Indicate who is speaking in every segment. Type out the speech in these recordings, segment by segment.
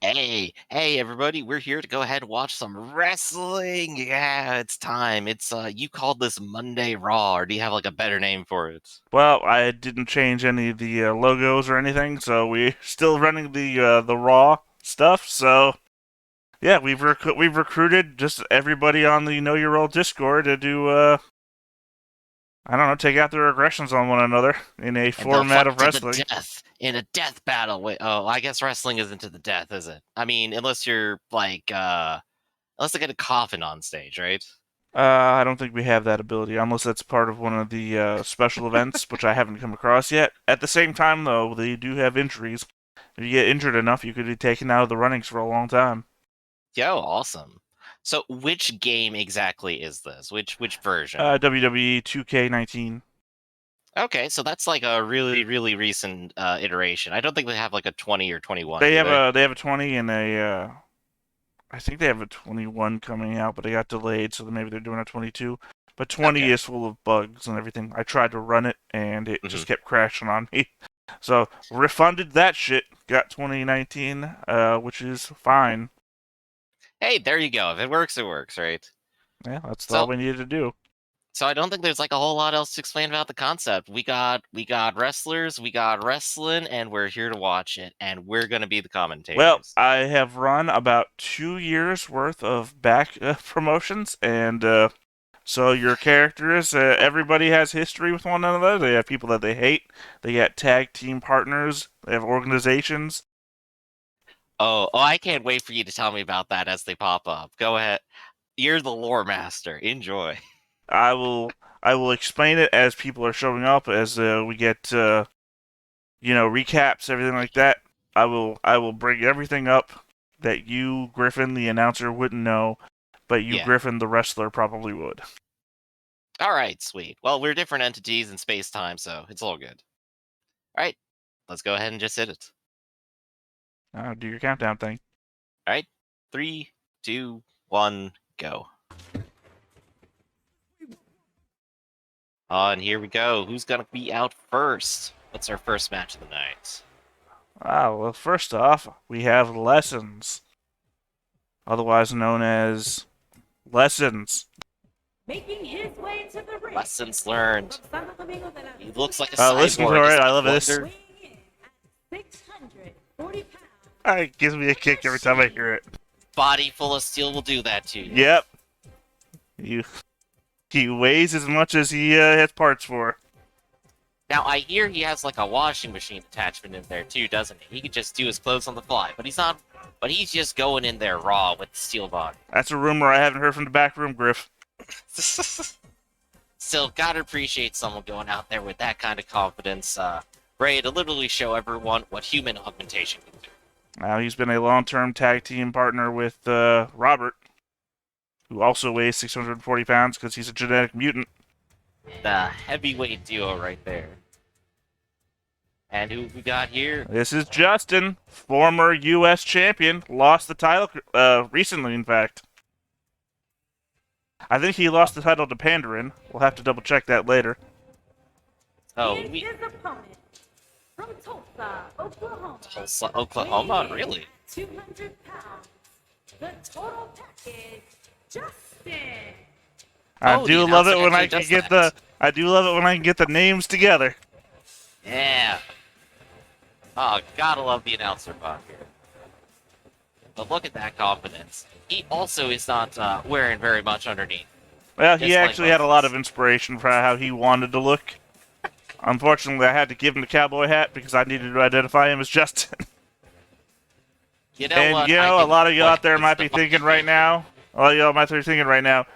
Speaker 1: Hey, everybody! We're here to go ahead and watch some wrestling. Yeah, it's time. It's you called this Monday Raw, or do you have like a better name for it?
Speaker 2: Well, I didn't change any of the logos or anything, so we're still running the raw stuff. So yeah, we've recruited just everybody on the Know Your Role Discord to do I don't know, take out their aggressions on one another in a
Speaker 1: And they'll
Speaker 2: format
Speaker 1: fight
Speaker 2: of
Speaker 1: to the
Speaker 2: wrestling.
Speaker 1: death in a death battle. Wait, oh, I guess wrestling isn't to the death, is it? I mean, unless you're like, unless they get a coffin on stage, right?
Speaker 2: I don't think we have that ability unless that's part of one of the special events, which I haven't come across yet. At the same time, though, they do have injuries. If you get injured enough, you could be taken out of the runnings for a long time.
Speaker 1: Yo, awesome. So, which game exactly is this? Which version?
Speaker 2: WWE 2K19.
Speaker 1: Okay, so that's like a really, really recent iteration. I don't think they have like a 20 or 21,
Speaker 2: They
Speaker 1: do
Speaker 2: have
Speaker 1: they?
Speaker 2: a 20 and I think they have a 21 coming out, but it got delayed, so maybe they're doing a 22. But 20
Speaker 1: Okay.
Speaker 2: is full of bugs and everything. I tried to run it and it
Speaker 1: Hmm.
Speaker 2: just kept crashing on me. So refunded that shit. Got 2019, which is fine.
Speaker 1: Hey, there you go. If it works, right?
Speaker 2: Yeah, that's all
Speaker 1: So,
Speaker 2: we needed to do.
Speaker 1: so I don't think there's like a whole lot else to explain about the concept. We got wrestlers, we got wrestling, and we're here to watch it, and we're gonna be the
Speaker 2: Well,
Speaker 1: commentators.
Speaker 2: I have run about 2 years worth of back promotions, and so your characters, everybody has history with one another. They have people that they hate. They got tag team partners. They have organizations.
Speaker 1: Oh, I can't wait for you to tell me about that as they pop up. Go ahead. You're the lore master. Enjoy.
Speaker 2: I will I will explain it as people are showing up, as we get recaps, everything like that. I will bring everything up that you, Griffin, the announcer, wouldn't know, but you,
Speaker 1: Yeah.
Speaker 2: Griffin, the wrestler, probably would.
Speaker 1: All right, sweet. Well, we're different entities in space time, so it's all good. All right, let's go ahead and just hit it.
Speaker 2: Do your countdown thing.
Speaker 1: All right, three, two, one, go. And here we go. Who's gonna be out first? What's our first match of the night?
Speaker 2: Well, first off, we have lessons, otherwise known as lessons.
Speaker 3: Making his way to the ring
Speaker 1: Lessons learned.
Speaker 3: from Santo Domingo de la
Speaker 1: He looks like a
Speaker 2: Listen to
Speaker 1: cyborg. Is
Speaker 2: it. I
Speaker 1: that
Speaker 2: love this.
Speaker 1: Wonder?
Speaker 3: weighing in at 640 pounds.
Speaker 2: It gives me a kick every time I hear it.
Speaker 1: Body full of steel will do that to you.
Speaker 2: Yep. You, he weighs as much as he has parts for.
Speaker 1: Now, I hear he has like a washing machine attachment in there too, doesn't he? He could just do his clothes on the fly, but he's not. But he's just going in there raw with the steel body.
Speaker 2: That's a rumor I haven't heard from the back room, Griff.
Speaker 1: Still, gotta appreciate someone going out there with that kind of confidence, ready to literally show everyone what human augmentation can do.
Speaker 2: Now he's been a long-term tag team partner with Robert, who also weighs 640 pounds because he's a genetic mutant.
Speaker 1: The heavyweight duo right there. And who we got here?
Speaker 2: This is Justin, former U.S. champion, lost the title recently, in fact. I think he lost the title to Pandarin. We'll have to double check that later.
Speaker 1: Oh,
Speaker 3: And his opponent from Tulsa, Oklahoma.
Speaker 1: Tulsa, Oklahoma?
Speaker 3: weighing in
Speaker 1: Really?
Speaker 3: at 200 pounds. The total package, Justin.
Speaker 2: I
Speaker 1: Oh, the
Speaker 2: do love it
Speaker 1: announcer
Speaker 2: when I
Speaker 1: actually
Speaker 2: can
Speaker 1: does
Speaker 2: get
Speaker 1: that.
Speaker 2: I do love it when I can get the names together.
Speaker 1: Yeah. Oh, gotta love the announcer bot here. But look at that confidence. He also is not wearing very much underneath.
Speaker 2: Well, he
Speaker 1: Just like
Speaker 2: actually had a lot of
Speaker 1: us.
Speaker 2: inspiration for how he wanted to look. Unfortunately, I had to give him the cowboy hat because I needed to identify him as Justin.
Speaker 1: You know
Speaker 2: And
Speaker 1: what?
Speaker 2: you
Speaker 1: I
Speaker 2: know, a
Speaker 1: think
Speaker 2: lot of you
Speaker 1: what
Speaker 2: out there
Speaker 1: it's
Speaker 2: might be
Speaker 1: defined
Speaker 2: thinking
Speaker 1: me
Speaker 2: right
Speaker 1: here.
Speaker 2: now,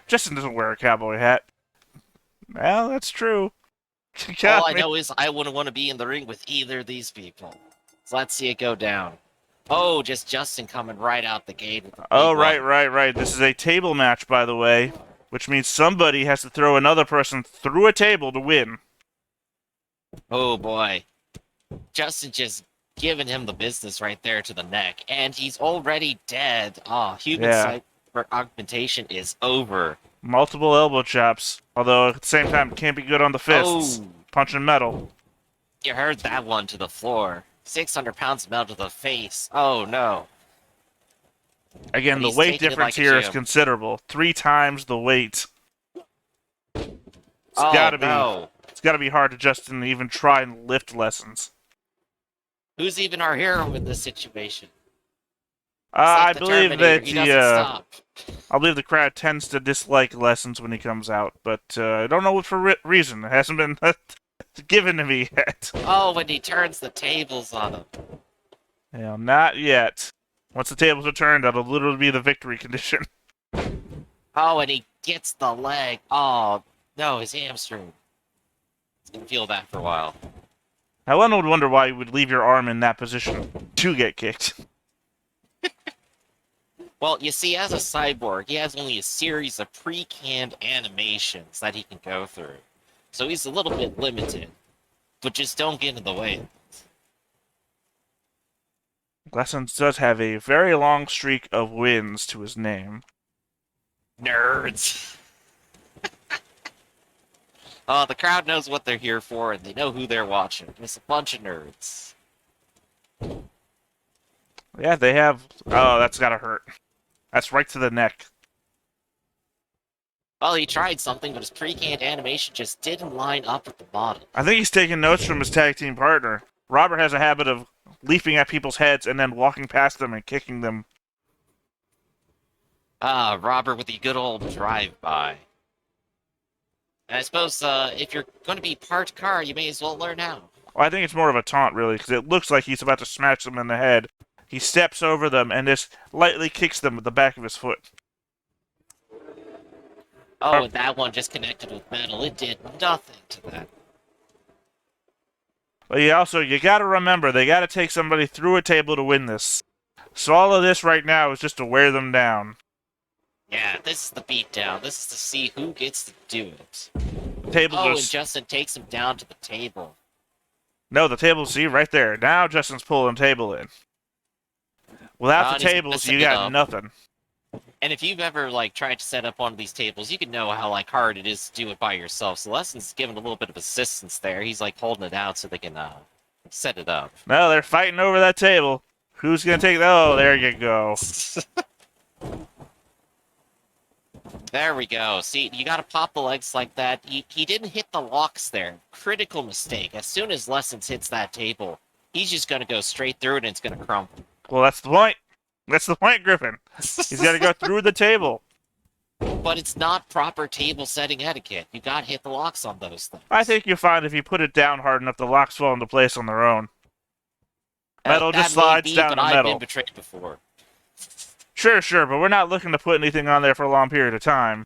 Speaker 2: Justin doesn't wear a cowboy hat. Well, that's true. You
Speaker 1: All
Speaker 2: got
Speaker 1: I
Speaker 2: me.
Speaker 1: know is I wouldn't want to be in the ring with either of these people. So let's see it go down. Oh, just Justin coming right out the gate with a
Speaker 2: Oh,
Speaker 1: big
Speaker 2: right,
Speaker 1: one.
Speaker 2: right, right. This is a table match, by the way, which means somebody has to throw another person through a table to win.
Speaker 1: Oh boy. Justin just giving him the business right there to the neck. And he's already dead. Ah, human
Speaker 2: Yeah.
Speaker 1: cyber augmentation is over.
Speaker 2: Multiple elbow chops, although at the same time, it can't be good on the fists.
Speaker 1: Oh,
Speaker 2: Punching metal.
Speaker 1: you heard that one to the floor. 600 pounds of metal to the face. Oh no.
Speaker 2: Again,
Speaker 1: But
Speaker 2: the
Speaker 1: he's
Speaker 2: weight
Speaker 1: taking it
Speaker 2: difference
Speaker 1: like a
Speaker 2: here is
Speaker 1: champ.
Speaker 2: considerable. 3 times the weight. It's
Speaker 1: Oh,
Speaker 2: gotta be.
Speaker 1: no.
Speaker 2: It's gotta be hard to Justin to even try and lift lessons.
Speaker 1: Who's even our hero in this situation? He's like
Speaker 2: I
Speaker 1: the
Speaker 2: believe
Speaker 1: Terminator.
Speaker 2: that
Speaker 1: He doesn't stop.
Speaker 2: I believe the crowd tends to dislike lessons when he comes out, but I don't know what for reason. It hasn't been given to me yet.
Speaker 1: Oh, when he turns the tables on him.
Speaker 2: Yeah, not yet. Once the tables are turned, that'll literally be the victory condition.
Speaker 1: Oh, and he gets the leg. Oh, no, his hamstring. He's gonna feel that for a while.
Speaker 2: Now, one would wonder why you would leave your arm in that position to get kicked.
Speaker 1: Well, you see, as a cyborg, he has only a series of pre-canned animations that he can go through. So he's a little bit limited. But just don't get in the way.
Speaker 2: Lessons does have a very long streak of wins to his name.
Speaker 1: Nerds. Oh, the crowd knows what they're here for, and they know who they're watching. It's a bunch of nerds.
Speaker 2: Yeah, they have... Oh, that's gotta hurt. That's right to the neck.
Speaker 1: Well, he tried something, but his pre-canned animation just didn't line up with the model.
Speaker 2: I think he's taking notes from his tag team partner. Robert has a habit of leaping at people's heads and then walking past them and kicking them.
Speaker 1: Ah, Robert with the good old drive-by. And I suppose if you're going to be part car, you may as well learn how.
Speaker 2: Well, I think it's more of a taunt, really, because it looks like he's about to smash them in the head. He steps over them and just lightly kicks them with the back of his foot.
Speaker 1: Oh, and that one just connected with metal. It did nothing to that.
Speaker 2: But you gotta remember, they gotta take somebody through a table to win this. So all of this right now is just to wear them down.
Speaker 1: Yeah, this is the beatdown. This is to see who gets to do it.
Speaker 2: Tables
Speaker 1: Oh,
Speaker 2: are...
Speaker 1: and Justin takes him down to the table.
Speaker 2: No, the tables, see, right there. Now Justin's pulling the table in. Without the
Speaker 1: And he's
Speaker 2: tables,
Speaker 1: messing
Speaker 2: you
Speaker 1: it
Speaker 2: got
Speaker 1: up.
Speaker 2: nothing.
Speaker 1: And if you've ever tried to set up one of these tables, you can know how hard it is to do it by yourself. So Lesson's giving a little bit of assistance there. He's holding it out so they can set it up.
Speaker 2: No, they're fighting over that table. Who's gonna take... Oh, there you go.
Speaker 1: There we go. See, you gotta pop the legs like that. He didn't hit the locks there. Critical mistake. As soon as Lessons hits that table, he's just gonna go straight through it and it's gonna crumble.
Speaker 2: Well, that's the point. That's the point, Griffin. He's got to go through the table.
Speaker 1: But it's not proper table setting etiquette. You gotta hit the locks on those things.
Speaker 2: I think you'll find if you put it down hard enough, the locks fall into place on their own. Metal
Speaker 1: That
Speaker 2: just
Speaker 1: may
Speaker 2: slides
Speaker 1: be,
Speaker 2: down
Speaker 1: but
Speaker 2: the
Speaker 1: I've
Speaker 2: metal.
Speaker 1: been betrayed before.
Speaker 2: Sure, but we're not looking to put anything on there for a long period of time.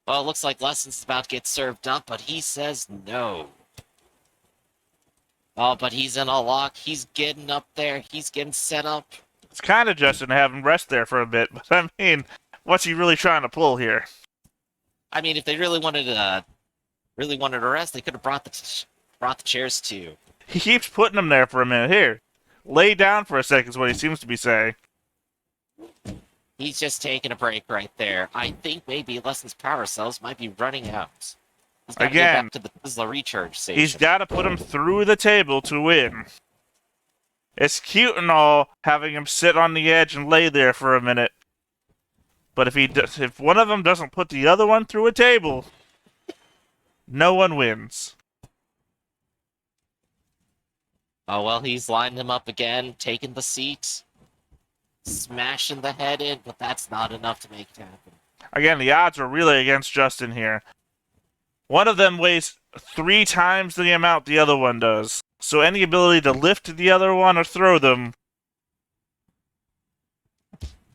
Speaker 1: Well, it looks like Lessons is about to get served up, but he says no. Oh, but he's in a lock. He's getting up there. He's getting set up.
Speaker 2: It's kind of Justin to have him rest there for a bit, but I mean, what's he really trying to pull here?
Speaker 1: I mean, if they really wanted to rest, they could have brought the chairs too.
Speaker 2: He keeps putting them there for a minute. Here, lay down for a second is what he seems to be saying.
Speaker 1: He's just taking a break right there. I think maybe Lessons' power cells might be running out. He's got to get
Speaker 2: Again,
Speaker 1: back to the Tesla recharge station.
Speaker 2: He's got to put him through the table to win. It's cute and all having him sit on the edge and lay there for a minute, but if one of them doesn't put the other one through a table, no one wins.
Speaker 1: Oh, well, he's lining him up again, taking the seat, smashing the head in, but that's not enough to make it happen.
Speaker 2: Again, the odds are really against Justin here. One of them weighs 3 times the amount the other one does, so any ability to lift the other one or throw them...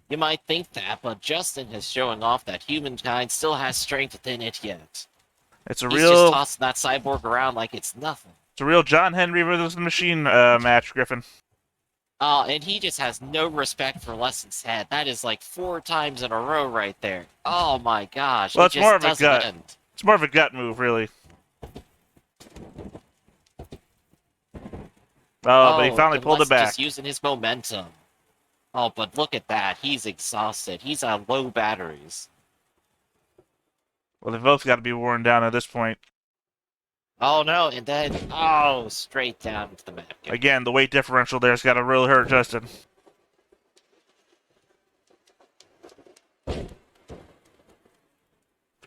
Speaker 1: You might think that, but Justin is showing off that humankind still has strength within it yet.
Speaker 2: It's a
Speaker 1: He's just
Speaker 2: real...
Speaker 1: tossing that cyborg around like it's nothing.
Speaker 2: It's a real John Henry versus the Machine match, Griffin.
Speaker 1: Oh, and he just has no respect for Lesson's head. That is 4 times in a row right there. Oh my gosh.
Speaker 2: Well,
Speaker 1: it
Speaker 2: it's
Speaker 1: just
Speaker 2: more of a
Speaker 1: doesn't
Speaker 2: gut.
Speaker 1: end.
Speaker 2: It's more of a gut move, really. Oh, but he finally
Speaker 1: and
Speaker 2: pulled it
Speaker 1: Lesson's
Speaker 2: back.
Speaker 1: just using his momentum. Oh, but look at that. He's exhausted. He's on low batteries.
Speaker 2: Well, they've both got to be worn down at this point.
Speaker 1: Oh no, and then, straight down to the mat.
Speaker 2: Again, the weight differential there's got to really hurt Justin.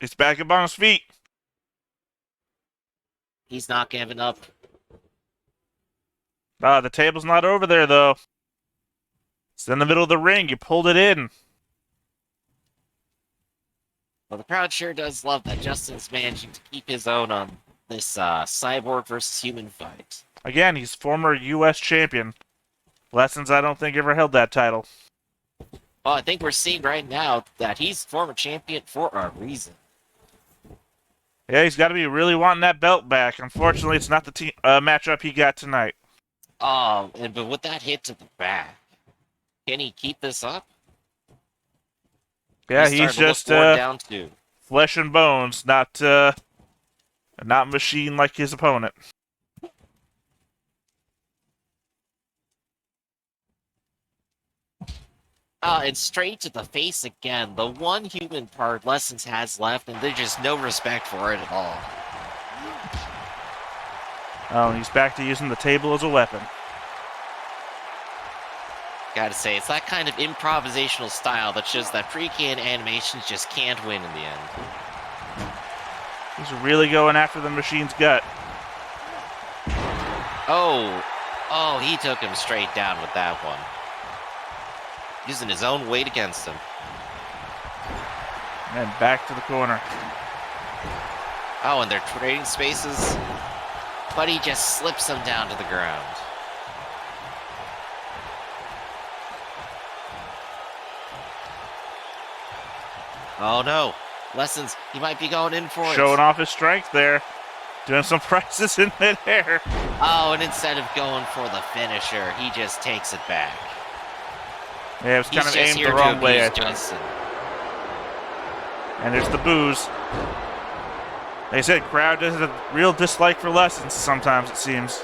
Speaker 2: He's back up on his feet.
Speaker 1: He's not giving up.
Speaker 2: The table's not over there, though. It's in the middle of the ring. You pulled it in.
Speaker 1: Well, the crowd sure does love that Justin's managing to keep his own on this cyborg versus human fight.
Speaker 2: Again, he's former U.S. champion. Lessons, I don't think, ever held that title.
Speaker 1: Well, I think we're seeing right now that he's former champion for a reason.
Speaker 2: Yeah, he's got to be really wanting that belt back. Unfortunately, it's not the matchup he got tonight.
Speaker 1: Oh, but with that hit to the back, can he keep this up?
Speaker 2: Yeah, he's just
Speaker 1: down too.
Speaker 2: Flesh and bones, not machine like his opponent.
Speaker 1: And straight to the face again. The one human part Lessons has left, and there's just no respect for it at all.
Speaker 2: Oh, and he's back to using the table as a weapon.
Speaker 1: Gotta say, it's that kind of improvisational style that shows that pre-canned animations just can't win in the end.
Speaker 2: He's really going after the machine's gut.
Speaker 1: Oh, he took him straight down with that one. Using his own weight against him.
Speaker 2: And back to the corner.
Speaker 1: Oh, and they're trading spaces. But he just slips him down to the ground. Oh no. Lessons, he might be going in for it.
Speaker 2: Showing off his strength there. Doing some prices in midair.
Speaker 1: Oh, and instead of going for the finisher, he just takes it back.
Speaker 2: Yeah, it was kind of aimed the wrong way, I think.
Speaker 1: Justin.
Speaker 2: And there's the booze. Like I said, crowd has a real dislike for Lessons sometimes, it seems.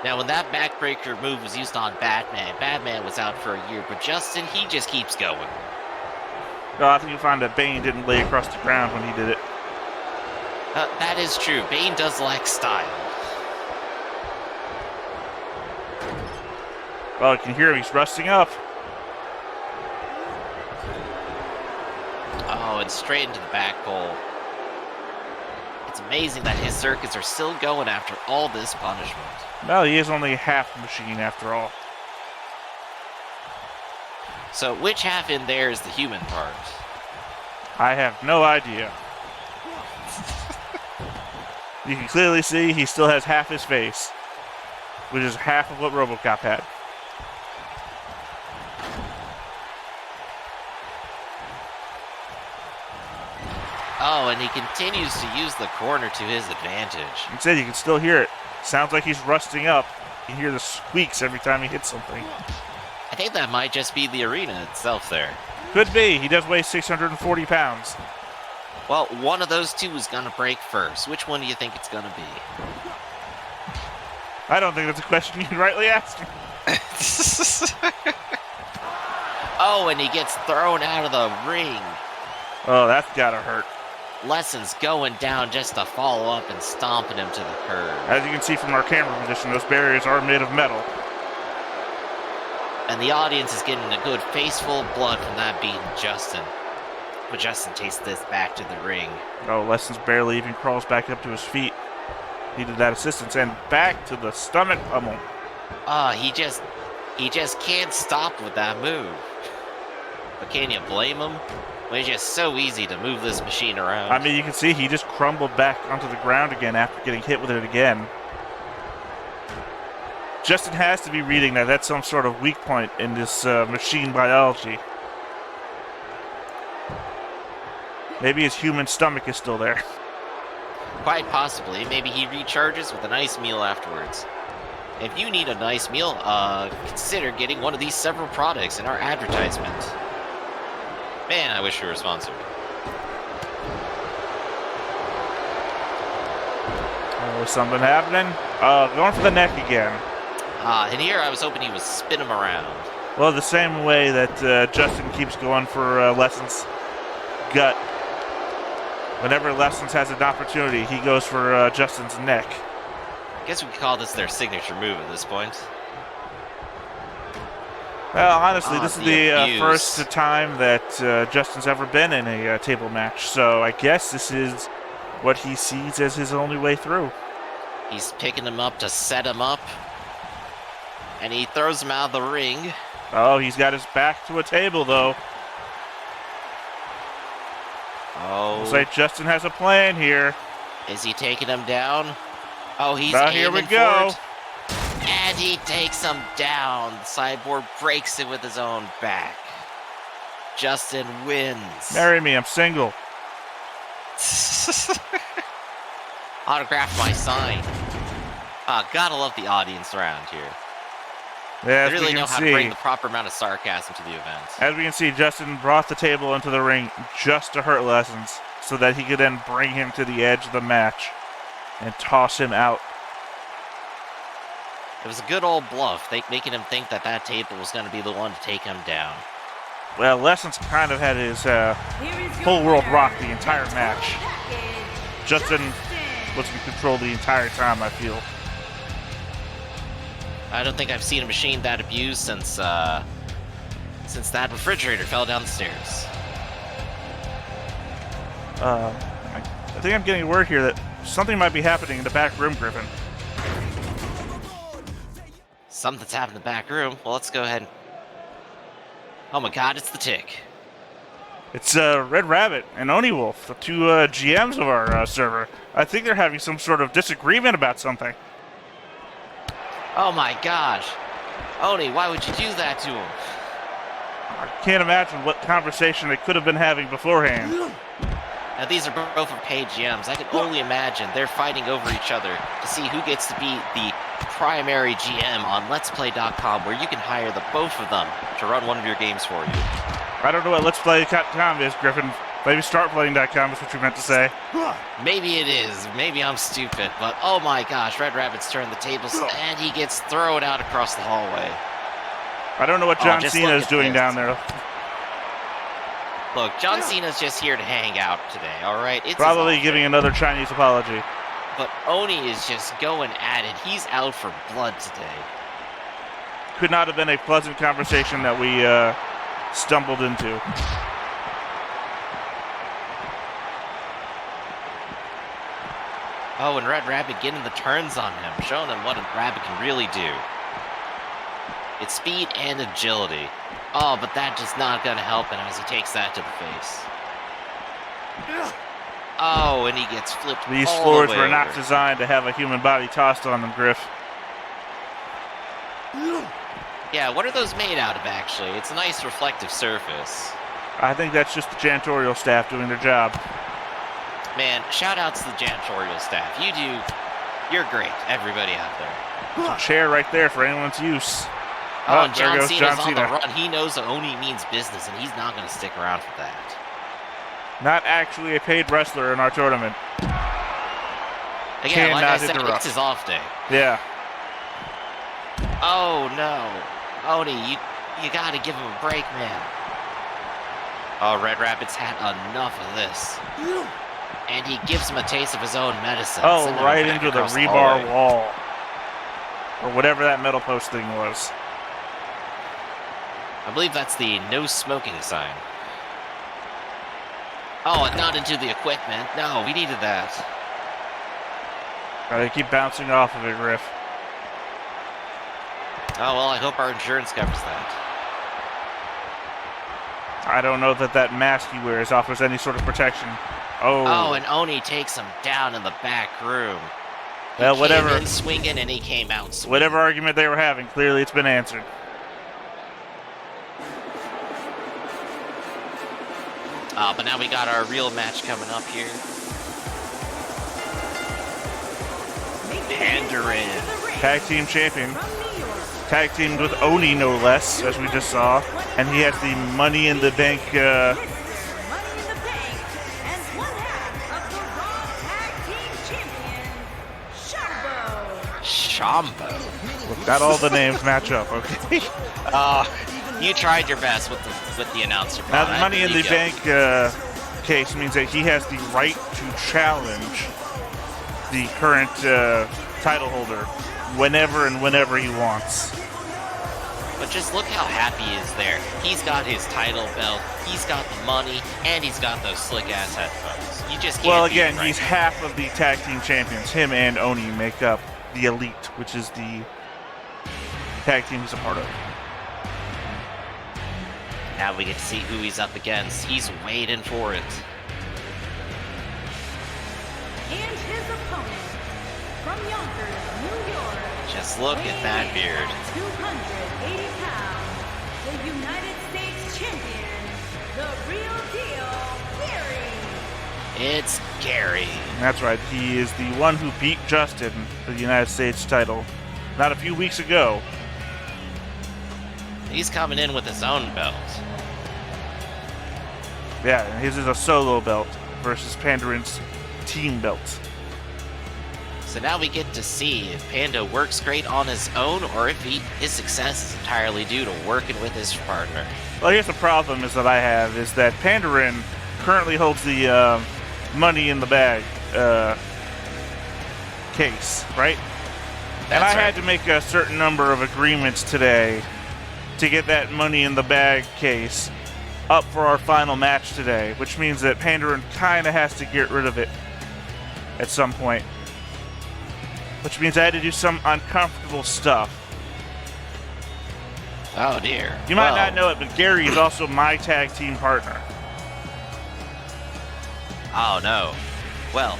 Speaker 1: Now, when that backbreaker move was used on Batman was out for a year, but Justin, he just keeps going.
Speaker 2: No, I think you'll find that Bane didn't lay across the ground when he did it.
Speaker 1: That is true. Bane does lack style.
Speaker 2: Well, you can hear him. He's rusting up.
Speaker 1: Oh, and straight into the back pole. It's amazing that his circuits are still going after all this punishment.
Speaker 2: Well, he is only half machine after all.
Speaker 1: So which half in there is the human part?
Speaker 2: I have no idea. You can clearly see he still has half his face, which is half of what RoboCop had.
Speaker 1: Oh, and he continues to use the corner to his advantage.
Speaker 2: Instead, you can still hear it. Sounds like he's rusting up. You can hear the squeaks every time he hits something.
Speaker 1: I think that might just be the arena itself there.
Speaker 2: Could be. He does weigh 640 pounds.
Speaker 1: Well, one of those two is going to break first. Which one do you think it's going to be?
Speaker 2: I don't think that's a question you can rightly ask.
Speaker 1: Oh, and he gets thrown out of the ring.
Speaker 2: Oh, that's gotta hurt.
Speaker 1: Lessons going down just to follow up and stomping him to the curb.
Speaker 2: As you can see from our camera position, those barriers are made of metal.
Speaker 1: And the audience is getting a good face full of blood from that beating Justin. But Justin takes this back to the ring.
Speaker 2: Oh, Lessons barely even crawls back up to his feet. Needed that assistance, and back to the stomach pummel.
Speaker 1: He just can't stop with that move. But can you blame him? Well, it's just so easy to move this machine around.
Speaker 2: I mean, you can see he just crumbled back onto the ground again after getting hit with it again. Justin has to be reading that. That's some sort of weak point in this machine biology. Maybe his human stomach is still there.
Speaker 1: Quite possibly. Maybe he recharges with a nice meal afterwards. If you need a nice meal, consider getting one of these several products in our advertisement. Man, I wish we were sponsored.
Speaker 2: Oh, something happening? Going for the neck again.
Speaker 1: And here I was hoping he would spin him around.
Speaker 2: Well, the same way that Justin keeps going for Lessons' gut. Whenever Lessons has an opportunity, he goes for Justin's neck.
Speaker 1: I guess we could call this their signature move at this point.
Speaker 2: Well, honestly, this is the
Speaker 1: abuse.
Speaker 2: first time that Justin's ever been in a table match, so I guess this is what he sees as his only way through.
Speaker 1: He's picking him up to set him up. And he throws him out of the ring.
Speaker 2: Oh, he's got his back to a table, though.
Speaker 1: Oh.
Speaker 2: Looks like Justin has a plan here.
Speaker 1: Is he taking him down? Oh, he's
Speaker 2: Now here we go.
Speaker 1: For it. And he takes him down. Cyborg breaks it with his own back. Justin wins.
Speaker 2: Marry me, I'm single.
Speaker 1: Autograph my sign. Gotta love the audience around here.
Speaker 2: Yeah,
Speaker 1: They really know how to bring the proper amount of sarcasm to the event.
Speaker 2: As we can see, Justin brought the table into the ring just to hurt Lessons, so that he could then bring him to the edge of the match and toss him out.
Speaker 1: It was a good old bluff, making him think that that table was going to be the one to take him down.
Speaker 2: Well, Lessons kind of had his whole world rocked the entire match. Justin was in control the entire time, I feel.
Speaker 1: I don't think I've seen a machine that abused since that refrigerator fell down the stairs.
Speaker 2: I think I'm getting word here that something might be happening in the back room, Griffin.
Speaker 1: Something's happened in the back room. Well, let's go ahead. Oh my god, it's the Tick.
Speaker 2: It's Red Rabbit and Oni Wolf, the two GMs of our server. I think they're having some sort of disagreement about something.
Speaker 1: Oh my gosh. Oni, why would you do that to him?
Speaker 2: I can't imagine what conversation they could have been having beforehand.
Speaker 1: Now, these are both paid GMs. I can only imagine they're fighting over each other to see who gets to be the primary GM on letsplay.com, where you can hire the both of them to run one of your games for you.
Speaker 2: I don't know what letsplay.com is, Griffin. Maybe startplaying.com is what you meant to say.
Speaker 1: Maybe it is. Maybe I'm stupid. But oh my gosh, Red Rabbit's turned the tables and he gets thrown out across the hallway.
Speaker 2: I don't know what John
Speaker 1: just
Speaker 2: Cena
Speaker 1: look
Speaker 2: is
Speaker 1: at
Speaker 2: doing
Speaker 1: this.
Speaker 2: down there.
Speaker 1: Look, John Cena's just here to hang out today, alright? It's
Speaker 2: Probably
Speaker 1: his off
Speaker 2: giving
Speaker 1: day.
Speaker 2: another Chinese apology.
Speaker 1: But Oni is just going at it. He's out for blood today.
Speaker 2: Could not have been a pleasant conversation that we stumbled into.
Speaker 1: Oh, and Red Rabbit getting the turns on him, showing him what a rabbit can really do. It's speed and agility. Oh, but that just not gonna help him as he takes that to the face. Oh, and he gets flipped
Speaker 2: These
Speaker 1: all
Speaker 2: floors
Speaker 1: the way
Speaker 2: were not
Speaker 1: over.
Speaker 2: designed to have a human body tossed on them, Griff.
Speaker 1: Yeah, what are those made out of, actually? It's a nice reflective surface.
Speaker 2: I think that's just the janitorial staff doing their job.
Speaker 1: Man, shout outs to the janitorial staff. You're great, everybody out there.
Speaker 2: There's a chair right there for anyone's use.
Speaker 1: Oh, and
Speaker 2: there
Speaker 1: John
Speaker 2: goes
Speaker 1: Cena's
Speaker 2: John
Speaker 1: on the
Speaker 2: Cena.
Speaker 1: run. He knows that Oni means business, and he's not going to stick around for that.
Speaker 2: Not actually a paid wrestler in our tournament.
Speaker 1: Again, like I
Speaker 2: Cannot
Speaker 1: said,
Speaker 2: interrupt.
Speaker 1: it's his off day.
Speaker 2: Yeah.
Speaker 1: Oh, no. Oni, you got to give him a break, man. Oh, Red Rabbit's had enough of this. And he gives him a taste of his own medicine.
Speaker 2: Oh,
Speaker 1: sending him
Speaker 2: right
Speaker 1: back
Speaker 2: into the
Speaker 1: across
Speaker 2: rebar
Speaker 1: hallway.
Speaker 2: wall. Or whatever that metal post thing was.
Speaker 1: I believe that's the no smoking sign. Oh, and not into the equipment. No, we needed that.
Speaker 2: Gotta keep bouncing off of it, Griff.
Speaker 1: Oh, well, I hope our insurance covers that.
Speaker 2: I don't know that mask he wears offers any sort of protection. Oh.
Speaker 1: Oh, and Oni takes him down in the back room.
Speaker 2: Well,
Speaker 1: He
Speaker 2: whatever.
Speaker 1: came in swinging and he came out swinging.
Speaker 2: Whatever argument they were having, clearly it's been answered.
Speaker 1: But now we got our real match coming up here. Pandarin.
Speaker 2: Tag team champion. Tag teamed with Oni, no less, as we just saw. And he has the Money in the Bank.
Speaker 1: Shambo.
Speaker 2: Got all the names match up, okay?
Speaker 1: You tried your best with the announcer.
Speaker 2: Now,
Speaker 1: Bob.
Speaker 2: the
Speaker 1: I
Speaker 2: Money in the
Speaker 1: believe you.
Speaker 2: Bank case means that he has the right to challenge the current title holder whenever he wants.
Speaker 1: But just look how happy he is there. He's got his title belt, he's got the money, and he's got those slick-ass headphones. You just can't
Speaker 2: Well,
Speaker 1: beat
Speaker 2: again,
Speaker 1: him right
Speaker 2: he's
Speaker 1: now.
Speaker 2: half of the tag team champions. Him and Oni make up the Elite, which is the tag team he's a part of.
Speaker 1: Now we get to see who he's up against. He's waiting for it.
Speaker 3: And his opponent, from Yonkers, New York.
Speaker 1: Just look at that beard.
Speaker 3: 280 pounds, the United States champion, the real deal, Gary.
Speaker 1: It's Gary.
Speaker 2: That's right. He is the one who beat Justin for the United States title not a few weeks ago.
Speaker 1: He's coming in with his own belt.
Speaker 2: Yeah, and his is a solo belt versus Pandarin's team belt.
Speaker 1: So now we get to see if Panda works great on his own or if his success is entirely due to working with his partner.
Speaker 2: Well, here's the problem is that I have is that Pandarin currently holds the money in the bag case, right? And I had to make a certain number of agreements today to get that money in the bag case up for our final match today, which means that Pandarin kind of has to get rid of it at some point. Which means I had to do some uncomfortable stuff.
Speaker 1: Oh dear.
Speaker 2: You might not know it, but Gary is also my tag team partner.
Speaker 1: Oh no. Well,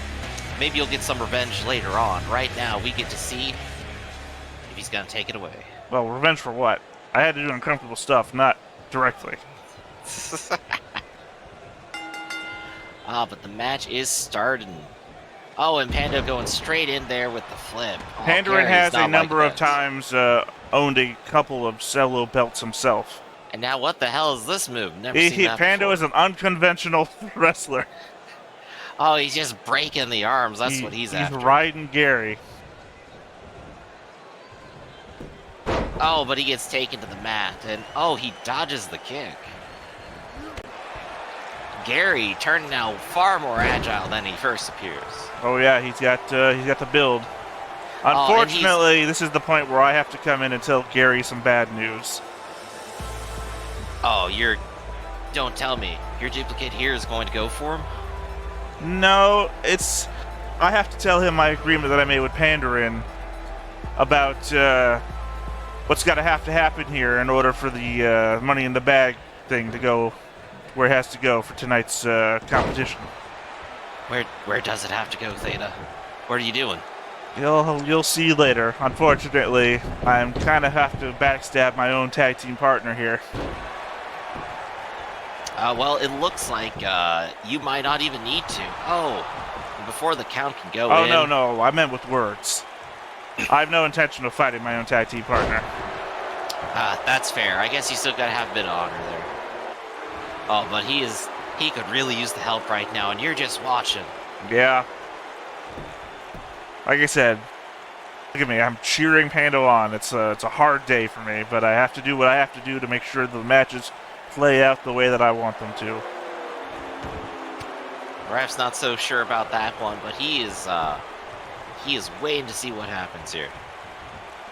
Speaker 1: maybe you'll get some revenge later on. Right now, we get to see if he's gonna take it away.
Speaker 2: Well, revenge for what? I had to do uncomfortable stuff, not directly.
Speaker 1: But the match is starting. Oh, and Panda going straight in there with the flip. Oh,
Speaker 2: Pandarin
Speaker 1: Gary's
Speaker 2: has a
Speaker 1: not
Speaker 2: number
Speaker 1: like
Speaker 2: of
Speaker 1: this.
Speaker 2: times owned a couple of solo belts himself.
Speaker 1: And now what the hell is this move? Never seen that
Speaker 2: Panda
Speaker 1: before.
Speaker 2: is an unconventional wrestler.
Speaker 1: Oh, he's just breaking the arms. That's what he's after.
Speaker 2: He's riding Gary.
Speaker 1: Oh, but he gets taken to the mat, and oh, he dodges the kick. Gary turned now far more agile than he first appears.
Speaker 2: Oh yeah, he's got the build.
Speaker 1: Oh,
Speaker 2: Unfortunately, this is the point where I have to come in and tell Gary some bad news.
Speaker 1: Oh, don't tell me. Your duplicate here is going to go for him?
Speaker 2: No, I have to tell him my agreement that I made with Pandarin about what's got to happen here in order for the money in the bag thing to go where it has to go for tonight's competition.
Speaker 1: Where does it have to go, Theta? What are you doing?
Speaker 2: You'll see later. Unfortunately, I'm kind of have to backstab my own tag team partner here.
Speaker 1: Well, it looks like you might not even need to. Oh, before the count can go in.
Speaker 2: Oh, no, I meant with words. I have no intention of fighting my own tag team partner.
Speaker 1: That's fair. I guess you still gotta have a bit of honor there. Oh, but he could really use the help right now, and you're just watching.
Speaker 2: Yeah. Like I said, look at me. I'm cheering Pando on. It's a hard day for me, but I have to do what I have to do to make sure the matches play out the way that I want them to.
Speaker 1: Perhaps not so sure about that one, but he is waiting to see what happens here.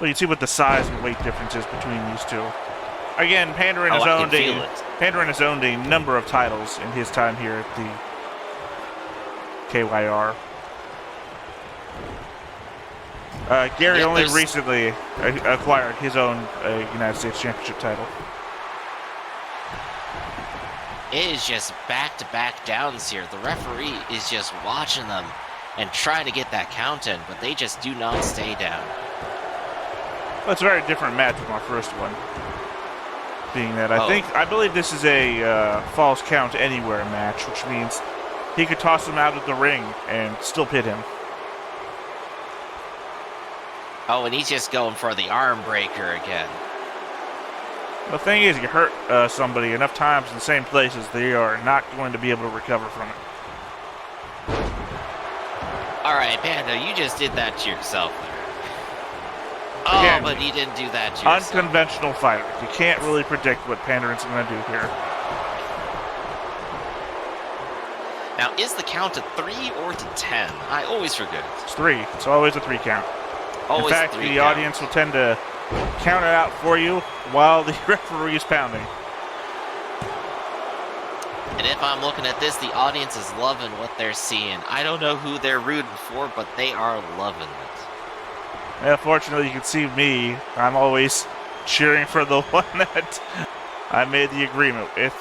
Speaker 2: Well, you see what the size and weight difference is between these two. Again, Pandarin
Speaker 1: Oh,
Speaker 2: has
Speaker 1: I can
Speaker 2: owned
Speaker 1: feel it.
Speaker 2: Pandarin has owned a number of titles in his time here at the KYR. Gary
Speaker 1: Yeah,
Speaker 2: only
Speaker 1: there's-
Speaker 2: recently acquired his own United States Championship title.
Speaker 1: It is just back-to-back downs here. The referee is just watching them and trying to get that count in, but they just do not stay down.
Speaker 2: Well, it's a very different match from our first one. Being that
Speaker 1: Oh.
Speaker 2: I believe this is a falls count anywhere match, which means he could toss him out of the ring and still pit him.
Speaker 1: Oh, and he's just going for the arm breaker again.
Speaker 2: The thing is, you hurt somebody enough times in the same places, they are not going to be able to recover from it.
Speaker 1: All right, Panda, you just did that to yourself there. Oh,
Speaker 2: Again,
Speaker 1: but he didn't do that to yourself.
Speaker 2: Unconventional fighter. You can't really predict what Pandarin's going to do here.
Speaker 1: Now, is the count to 3 or to 10? I always forget.
Speaker 2: It's 3. It's always a 3 count.
Speaker 1: Always
Speaker 2: In fact,
Speaker 1: 3
Speaker 2: the
Speaker 1: count.
Speaker 2: audience will tend to count it out for you while the referee is pounding.
Speaker 1: And if I'm looking at this, the audience is loving what they're seeing. I don't know who they're rooting for, but they are loving it.
Speaker 2: Yeah, fortunately, you can see me. I'm always cheering for the one that I made the agreement with.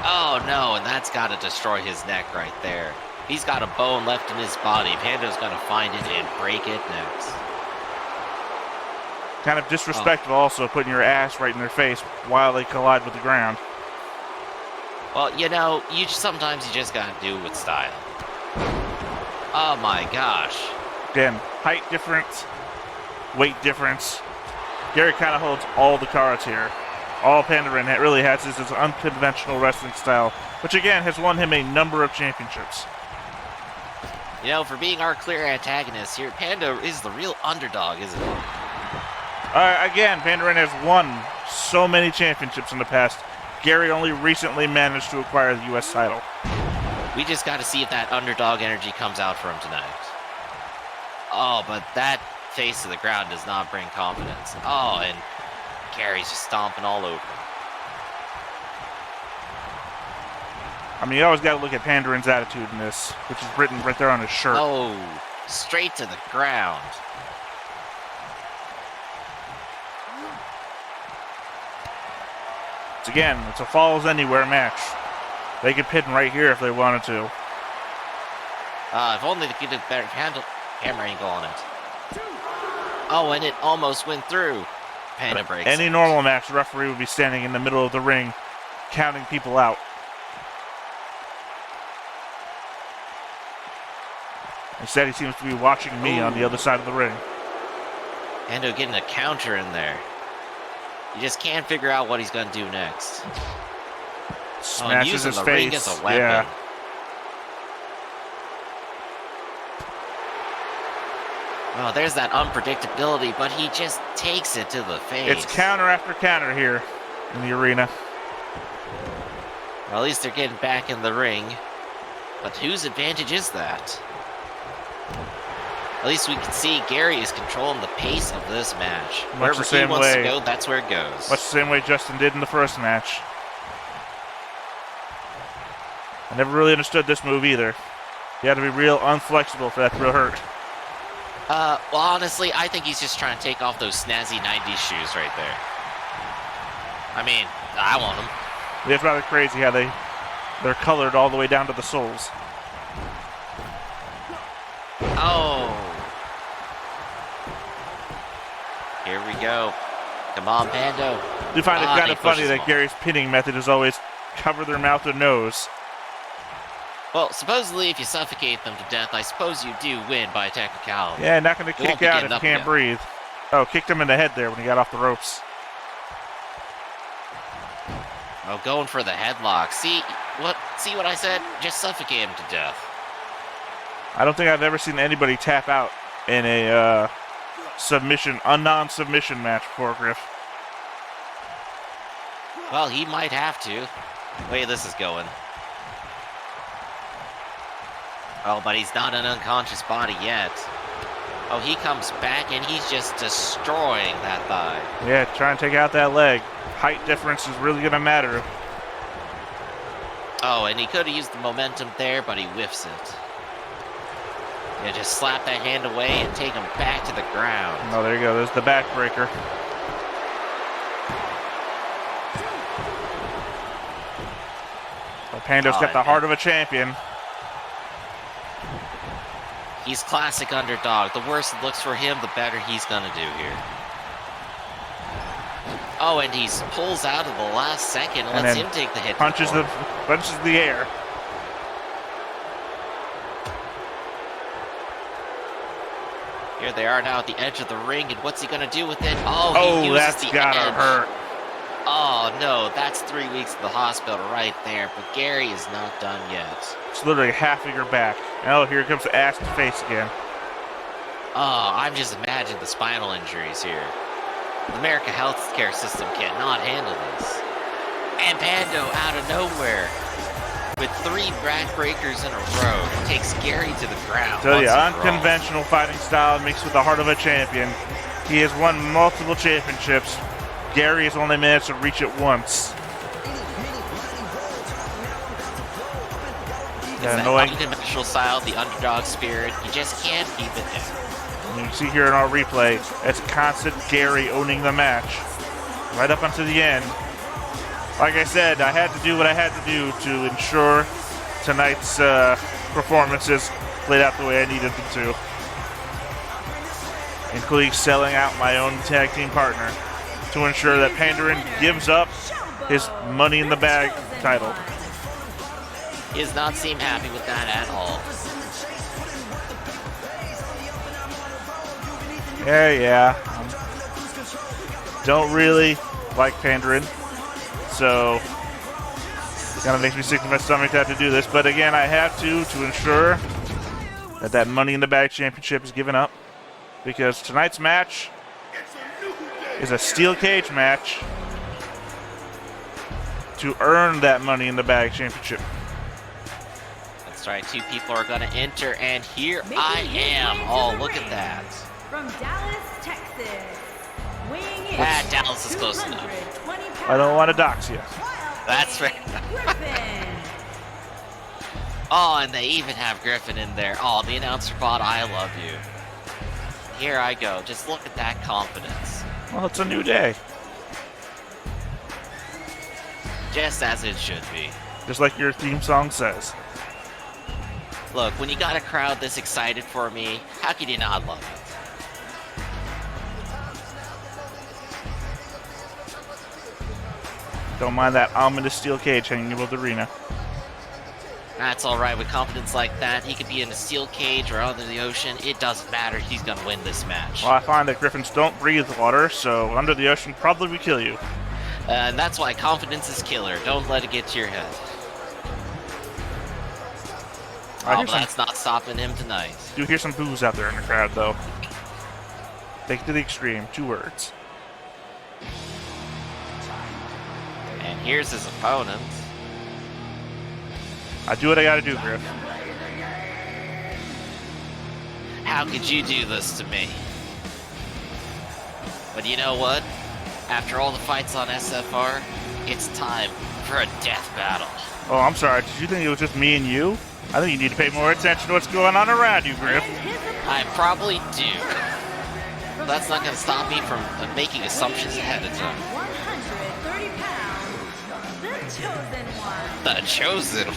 Speaker 1: Oh no, and that's got to destroy his neck right there. He's got a bone left in his body. Pando's going to find it and break it next.
Speaker 2: Kind of disrespectful also, putting your ass right in their face while they collide with the ground.
Speaker 1: Well, you know, sometimes you just got to do it with style. Oh my gosh.
Speaker 2: Again, height difference, weight difference. Gary kind of holds all the cards here. All Pandarin really has is his unconventional wrestling style, which again has won him a number of championships.
Speaker 1: You know, for being our clear antagonist here, Panda is the real underdog, isn't he?
Speaker 2: Again, Pandarin has won so many championships in the past. Gary only recently managed to acquire the U.S. title.
Speaker 1: We just got to see if that underdog energy comes out for him tonight. Oh, but that face to the ground does not bring confidence. Oh, and Gary's just stomping all over him.
Speaker 2: I mean, you always got to look at Pandarin's attitude in this, which is written right there on his shirt.
Speaker 1: Oh, straight to the ground.
Speaker 2: Again, it's a falls anywhere match. They could pin right here if they wanted to.
Speaker 1: If only they could get a better camera angle on it. Oh, and it almost went through. Panda breaks.
Speaker 2: Any normal match, the referee would be standing in the middle of the ring, counting people out. Instead, he seems to be watching me on the other side of the ring.
Speaker 1: Panda getting a counter in there. You just can't figure out what he's going to do next.
Speaker 2: Smashes
Speaker 1: using
Speaker 2: his
Speaker 1: the
Speaker 2: face.
Speaker 1: ring as a weapon.
Speaker 2: Yeah.
Speaker 1: Oh, there's that unpredictability, but he just takes it to the face.
Speaker 2: It's counter after counter here in the arena.
Speaker 1: Well, at least they're getting back in the ring. But whose advantage is that? At least we can see Gary is controlling the pace of this match. Wherever he wants to go, that's where it goes.
Speaker 2: Much the same way Justin did in the first match. I never really understood this move either. You had to be real unflexible for that to really hurt.
Speaker 1: Well, honestly, I think he's just trying to take off those snazzy 90s shoes right there. I mean, I want them.
Speaker 2: It's rather crazy how they're colored all the way down to the soles.
Speaker 1: Oh. Here we go. Come on, Pando.
Speaker 2: I do find it kind of funny that Gary's pinning method is always cover their mouth or nose.
Speaker 1: Well, supposedly if you suffocate them to death, I suppose you do win by technicality.
Speaker 2: Yeah, not going to kick out if you can't breathe. Oh, kicked him in the head there when he got off the ropes.
Speaker 1: Oh, going for the headlock. See what I said? Just suffocate him to death.
Speaker 2: I don't think I've ever seen anybody tap out in a a non-submission match before, Griff.
Speaker 1: Well, he might have to. The way this is going. Oh, but he's not an unconscious body yet. Oh, he comes back and he's just destroying that thigh.
Speaker 2: Yeah, trying to take out that leg. Height difference is really going to matter.
Speaker 1: Oh, and he could have used the momentum there, but he whiffs it. Yeah, just slap that hand away and take him back to the ground.
Speaker 2: Oh, there you go. There's the backbreaker. Well, Pando's got the heart of a champion.
Speaker 1: He's classic underdog. The worse it looks for him, the better he's going to do here. Oh, and he pulls out at the last second and lets him take the hit.
Speaker 2: Punches the air.
Speaker 1: Here they are now at the edge of the ring, and what's he going to do with it? Oh, he uses
Speaker 2: that's
Speaker 1: the
Speaker 2: gotta
Speaker 1: edge.
Speaker 2: hurt.
Speaker 1: Oh, no, that's 3 weeks at the hospital right there, but Gary is not done yet.
Speaker 2: It's literally half of your back. Oh, here comes the ass to face again.
Speaker 1: Oh, I'm just imagining the spinal injuries here. The America healthcare system cannot handle this. And Pando out of nowhere, with 3 backbreakers in a row, takes Gary to the ground.
Speaker 2: So yeah, unconventional fighting style mixed with the heart of a champion. He has won multiple championships. Gary has only managed to reach it once.
Speaker 1: It's
Speaker 2: Yeah,
Speaker 1: that
Speaker 2: annoying.
Speaker 1: unconventional style, the underdog spirit. You just can't keep it down.
Speaker 2: You can see here in our replay, it's constant Gary owning the match. Right up until the end. Like I said, I had to do what I had to do to ensure tonight's performances played out the way I needed them to. Including selling out my own tag team partner to ensure that Pandarin gives up his Money in the Bag title.
Speaker 1: He does not seem happy with that at all.
Speaker 2: Yeah. Don't really like Pandarin, so it kind of makes me sick to my stomach to have to do this. But again, I have to ensure that Money in the Bag championship is given up, because tonight's match is a steel cage match to earn that Money in the Bag championship.
Speaker 1: That's right, 2 people are going to enter, and here I am. Oh, look at that.
Speaker 3: From Dallas, Texas, weighing in
Speaker 1: Ah, Dallas is close enough.
Speaker 3: 220 pounds,
Speaker 2: I don't want to dox you.
Speaker 1: That's right.
Speaker 3: Griffin.
Speaker 1: Oh, and they even have Griffin in there. Oh, the announcer bot, I love you. Here I go. Just look at that confidence.
Speaker 2: Well, it's a new day,
Speaker 1: Just as it should be.
Speaker 2: just like your theme song says.
Speaker 1: Look, when you got a crowd this excited for me, how could you not love it?
Speaker 2: Don't mind that ominous steel cage hanging above the arena.
Speaker 1: That's alright, with confidence like that, he could be in a steel cage or under the ocean. It doesn't matter, he's gonna win this match.
Speaker 2: Well, I find that griffins don't breathe water, so under the ocean probably would kill you.
Speaker 1: And that's why confidence is killer. Don't let it get to your head.
Speaker 2: I
Speaker 1: Oh,
Speaker 2: hear
Speaker 1: but
Speaker 2: some-
Speaker 1: that's not stopping him tonight.
Speaker 2: Do hear some boos out there in the crowd, though. Take it to the extreme. 2 words.
Speaker 1: And here's his opponent.
Speaker 2: I do what I gotta do, Griff.
Speaker 1: How could you do this to me? But you know what? After all the fights on SFR, it's time for a death battle.
Speaker 2: Oh, I'm sorry. Did you think it was just me and you? I think you need to pay more attention to what's going on around you, Griff.
Speaker 1: I probably do. That's not gonna stop me from making assumptions ahead of time.
Speaker 3: 130 pounds, the chosen one.
Speaker 1: The chosen.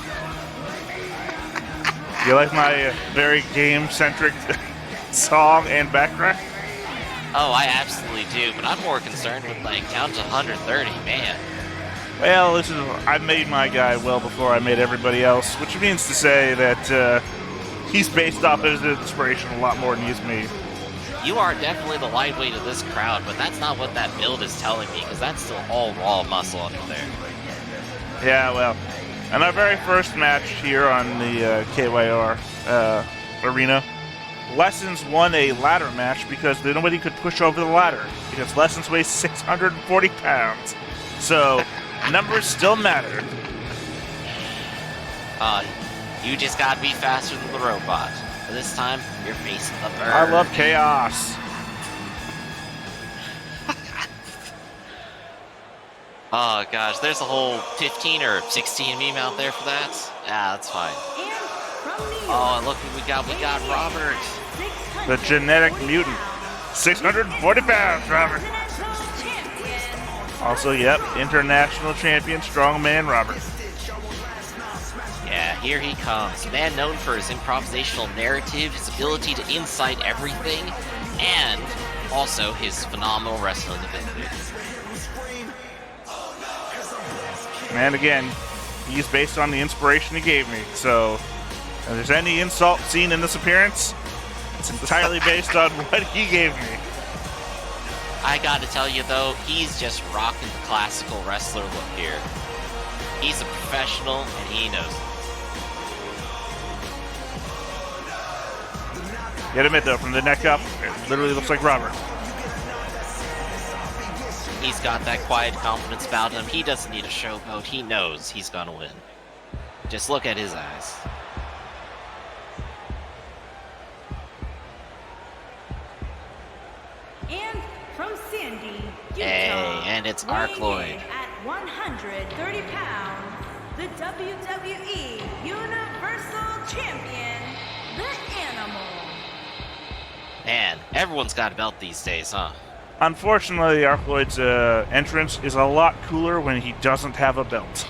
Speaker 2: You like my very game-centric song and background?
Speaker 1: Oh, I absolutely do, but I'm more concerned with like down to 130, man.
Speaker 2: Well, I made my guy well before I made everybody else, which means to say that he's based off his inspiration a lot more than he is me.
Speaker 1: You are definitely the lightweight of this crowd, but that's not what that build is telling me, because that's still all raw muscle under there.
Speaker 2: Yeah, well, in our very first match here on the KYR arena, Lessons won a ladder match because nobody could push over the ladder, because Lessons weighs 640 pounds. So, numbers still matter.
Speaker 1: You just gotta be faster than the robot. But this time, you're facing the bird.
Speaker 2: I love chaos.
Speaker 1: Oh gosh, there's a whole 15 or 16 meme out there for that. Yeah, that's fine.
Speaker 3: And from New York,
Speaker 1: Oh, look what we got. We got Robert.
Speaker 3: 600
Speaker 2: The genetic mutant. 640 pounds, Robert.
Speaker 3: International champion.
Speaker 2: Also, yep, international champion, strongman Robert.
Speaker 1: Yeah, here he comes. Man known for his improvisational narrative, his ability to incite everything, and also his phenomenal wrestling ability.
Speaker 2: And again, he's based on the inspiration he gave me. So, if there's any insult seen in this appearance, it's entirely based on what he gave me.
Speaker 1: I gotta tell you though, he's just rocking the classical wrestler look here. He's a professional and he knows it.
Speaker 2: You gotta admit though, from the neck up, it literally looks like Robert.
Speaker 1: He's got that quiet confidence about him. He doesn't need a showboat. He knows he's gonna win. Just look at his eyes.
Speaker 3: And
Speaker 1: it's
Speaker 3: Weighing
Speaker 1: Arkloid.
Speaker 3: in at 130 pounds, the WWE Universal Champion, the Animal.
Speaker 1: Man, everyone's got a belt these days, huh?
Speaker 2: Unfortunately, Arkloid's entrance is a lot cooler when he doesn't have a belt.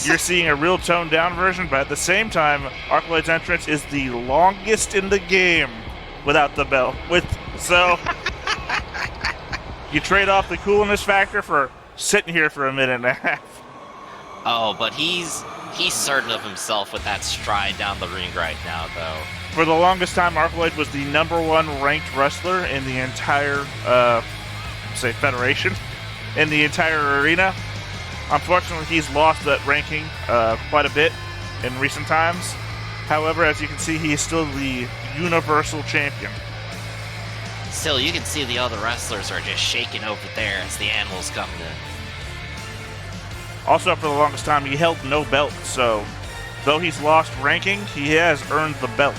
Speaker 2: You're seeing a real toned down version, but at the same time, Arkloid's entrance is the longest in the game without the belt. So you trade off the coolness factor for sitting here for a minute and a half.
Speaker 1: Oh, but he's certain of himself with that stride down the ring right now, though.
Speaker 2: For the longest time, Arkloid was the #1 ranked wrestler in the entire, federation, in the entire arena. Unfortunately, he's lost that ranking quite a bit in recent times. However, as you can see, he is still the Universal Champion.
Speaker 1: Still, you can see the other wrestlers are just shaking over there as the Animal's coming in.
Speaker 2: Also, for the longest time, he held no belt, so though he's lost ranking, he has earned the belt.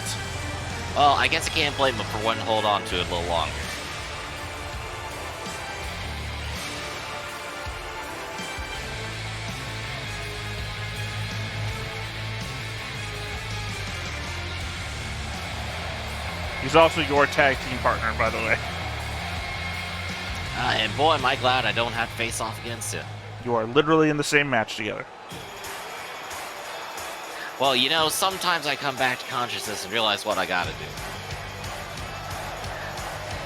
Speaker 1: Well, I guess I can't blame him for wanting to hold on to it a little longer.
Speaker 2: He's also your tag team partner, by the way.
Speaker 1: And boy, am I glad I don't have to face off against him.
Speaker 2: You are literally in the same match together.
Speaker 1: Well, you know, sometimes I come back to consciousness and realize what I gotta do.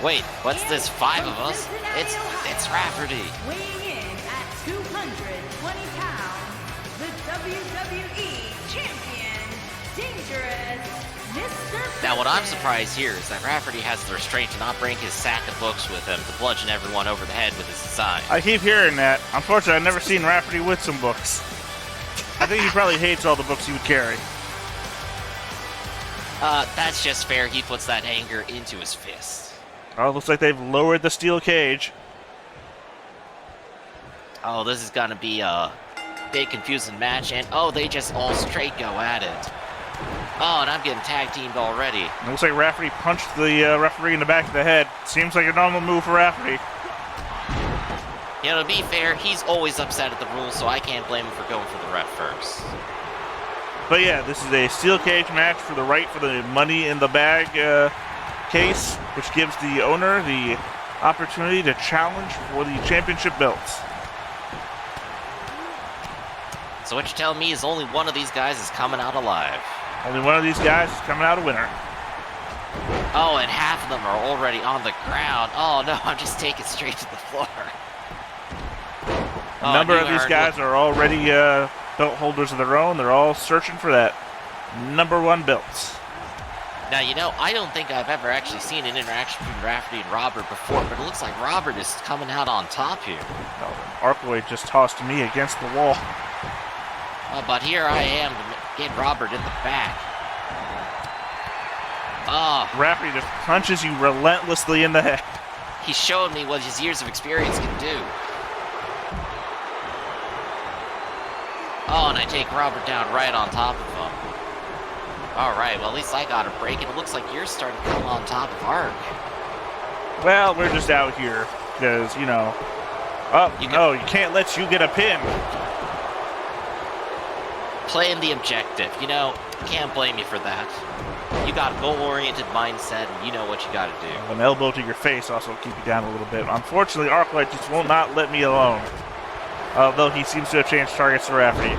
Speaker 1: Wait, what's this, 5 of us? It's Rafferty.
Speaker 3: Weighing in at 220 pounds, the WWE Champion, Dangerous Mr.
Speaker 1: Now, what I'm
Speaker 3: Perfect.
Speaker 1: surprised here is that Rafferty has the restraint to not bring his sack of books with him to bludgeon everyone over the head with his design.
Speaker 2: I keep hearing that. Unfortunately, I've never seen Rafferty with some books. I think he probably hates all the books he would carry.
Speaker 1: That's just fair. He puts that anger into his fist.
Speaker 2: Oh, looks like they've lowered the steel cage.
Speaker 1: Oh, this is gonna be a big confusing match, and oh, they just all straight go at it. Oh, and I'm getting tag teamed already.
Speaker 2: It looks like Rafferty punched the referee in the back of the head. Seems like a normal move for Rafferty.
Speaker 1: You know, to be fair, he's always upset at the rules, so I can't blame him for going for the ref first.
Speaker 2: But yeah, this is a steel cage match for the right for the money in the bag case, which gives the owner the opportunity to challenge for the championship belts.
Speaker 1: So what you're telling me is only one of these guys is coming out alive.
Speaker 2: Only one of these guys is coming out a winner.
Speaker 1: Oh, and half of them are already on the ground. Oh no, I'm just taking straight to the floor.
Speaker 2: A number of these guys are already belt holders of their own. They're all searching for that #1 belts.
Speaker 1: Now, you know, I don't think I've ever actually seen an interaction between Rafferty and Robert before, but it looks like Robert is coming out on top here.
Speaker 2: Oh, Arkloid just tossed me against the wall.
Speaker 1: But here I am to get Robert in the back. Oh,
Speaker 2: Rafferty just punches you relentlessly in the head.
Speaker 1: he's showing me what his years of experience can do. Oh, and I take Robert down right on top of him. Alright, well at least I got a break, and it looks like you're starting to come on top of Ark.
Speaker 2: Well, we're just out here because, you know... Oh,
Speaker 1: You
Speaker 2: can't let you get a pin.
Speaker 1: Playing the objective, you know, can't blame you for that. You got a goal-oriented mindset, and you know what you gotta do.
Speaker 2: An elbow to your face also will keep you down a little bit. Unfortunately, Arkloid just will not let me alone. Although he seems to have changed targets to Rafferty.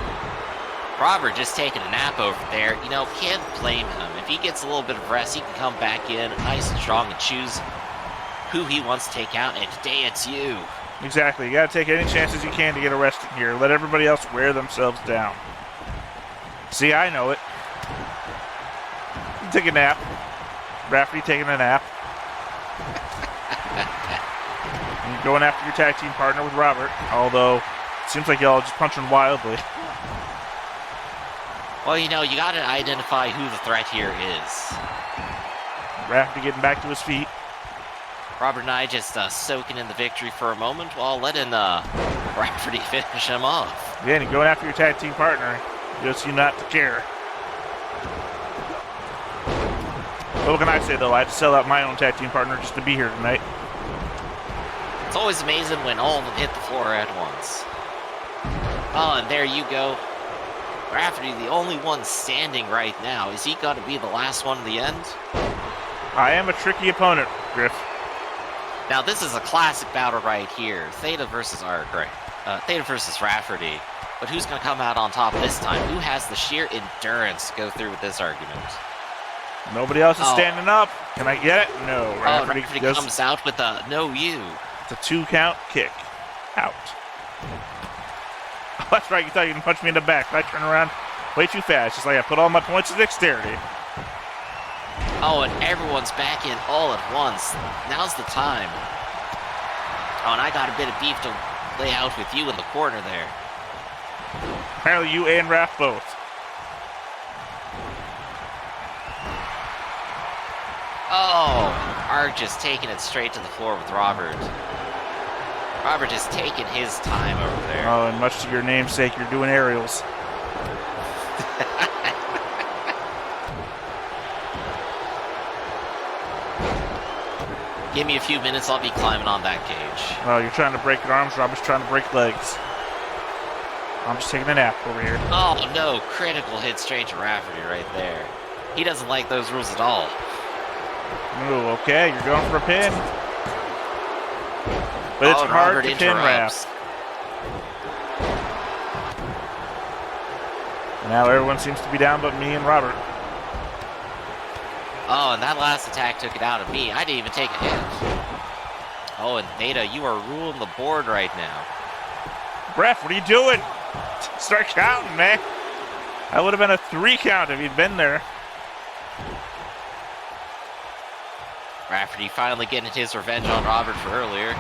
Speaker 1: Robert just taking a nap over there, you know, can't blame him. If he gets a little bit of rest, he can come back in nice and strong and choose who he wants to take out, and today it's you.
Speaker 2: Exactly. You gotta take any chances you can to get arrested here. Let everybody else wear themselves down. See, I know it. Take a nap. Rafferty taking a nap. And you're going after your tag team partner with Robert, although it seems like y'all are just punching wildly.
Speaker 1: Well, you know, you gotta identify who the threat here is.
Speaker 2: Rafferty getting back to his feet.
Speaker 1: Robert and I just soaking in the victory for a moment while letting Rafferty finish him off.
Speaker 2: Yeah, and you're going after your tag team partner. Just you not to care. What can I say, though? I had to sell out my own tag team partner just to be here tonight.
Speaker 1: It's always amazing when all of them hit the floor at once. Oh, and there you go. Rafferty, the only one standing right now. Is he going to be the last one in the end?
Speaker 2: I am a tricky opponent, Griff.
Speaker 1: Now, this is a classic battle right here. Theta versus Arc, right? Theta versus Rafferty. But who's going to come out on top this time? Who has the sheer endurance to go through with this argument?
Speaker 2: Nobody else is standing up. Can I get it? No.
Speaker 1: Rafferty comes out with a no you.
Speaker 2: It's a 2-count kick. Out. Oh, that's right. You thought you could punch me in the back. I turn around way too fast. Just like I put all my points of dexterity.
Speaker 1: Oh, and everyone's back in all at once. Now's the time. Oh, and I got a bit of beef to lay out with you in the corner there.
Speaker 2: Apparently you and Raph both.
Speaker 1: Oh, Ark just taking it straight to the floor with Robert. Robert just taking his time over there.
Speaker 2: Oh, and much to your namesake, you're doing aerials.
Speaker 1: Give me a few minutes, I'll be climbing on that cage.
Speaker 2: Oh, you're trying to break arms, Robert's trying to break legs. I'm just taking a nap over here.
Speaker 1: Oh no, critical hit straight to Rafferty right there. He doesn't like those rules at all.
Speaker 2: Ooh, okay, you're going for a pin. But it's hard to pin Raph. Now everyone seems to be down but me and Robert.
Speaker 1: Oh, and that last attack took it out of me. I didn't even take a hit. Oh, and Theta, you are ruling the board right now.
Speaker 2: Raph, what are you doing? Start counting, man. That would have been a 3-count if he'd been there.
Speaker 1: Rafferty finally getting his revenge on Robert for earlier.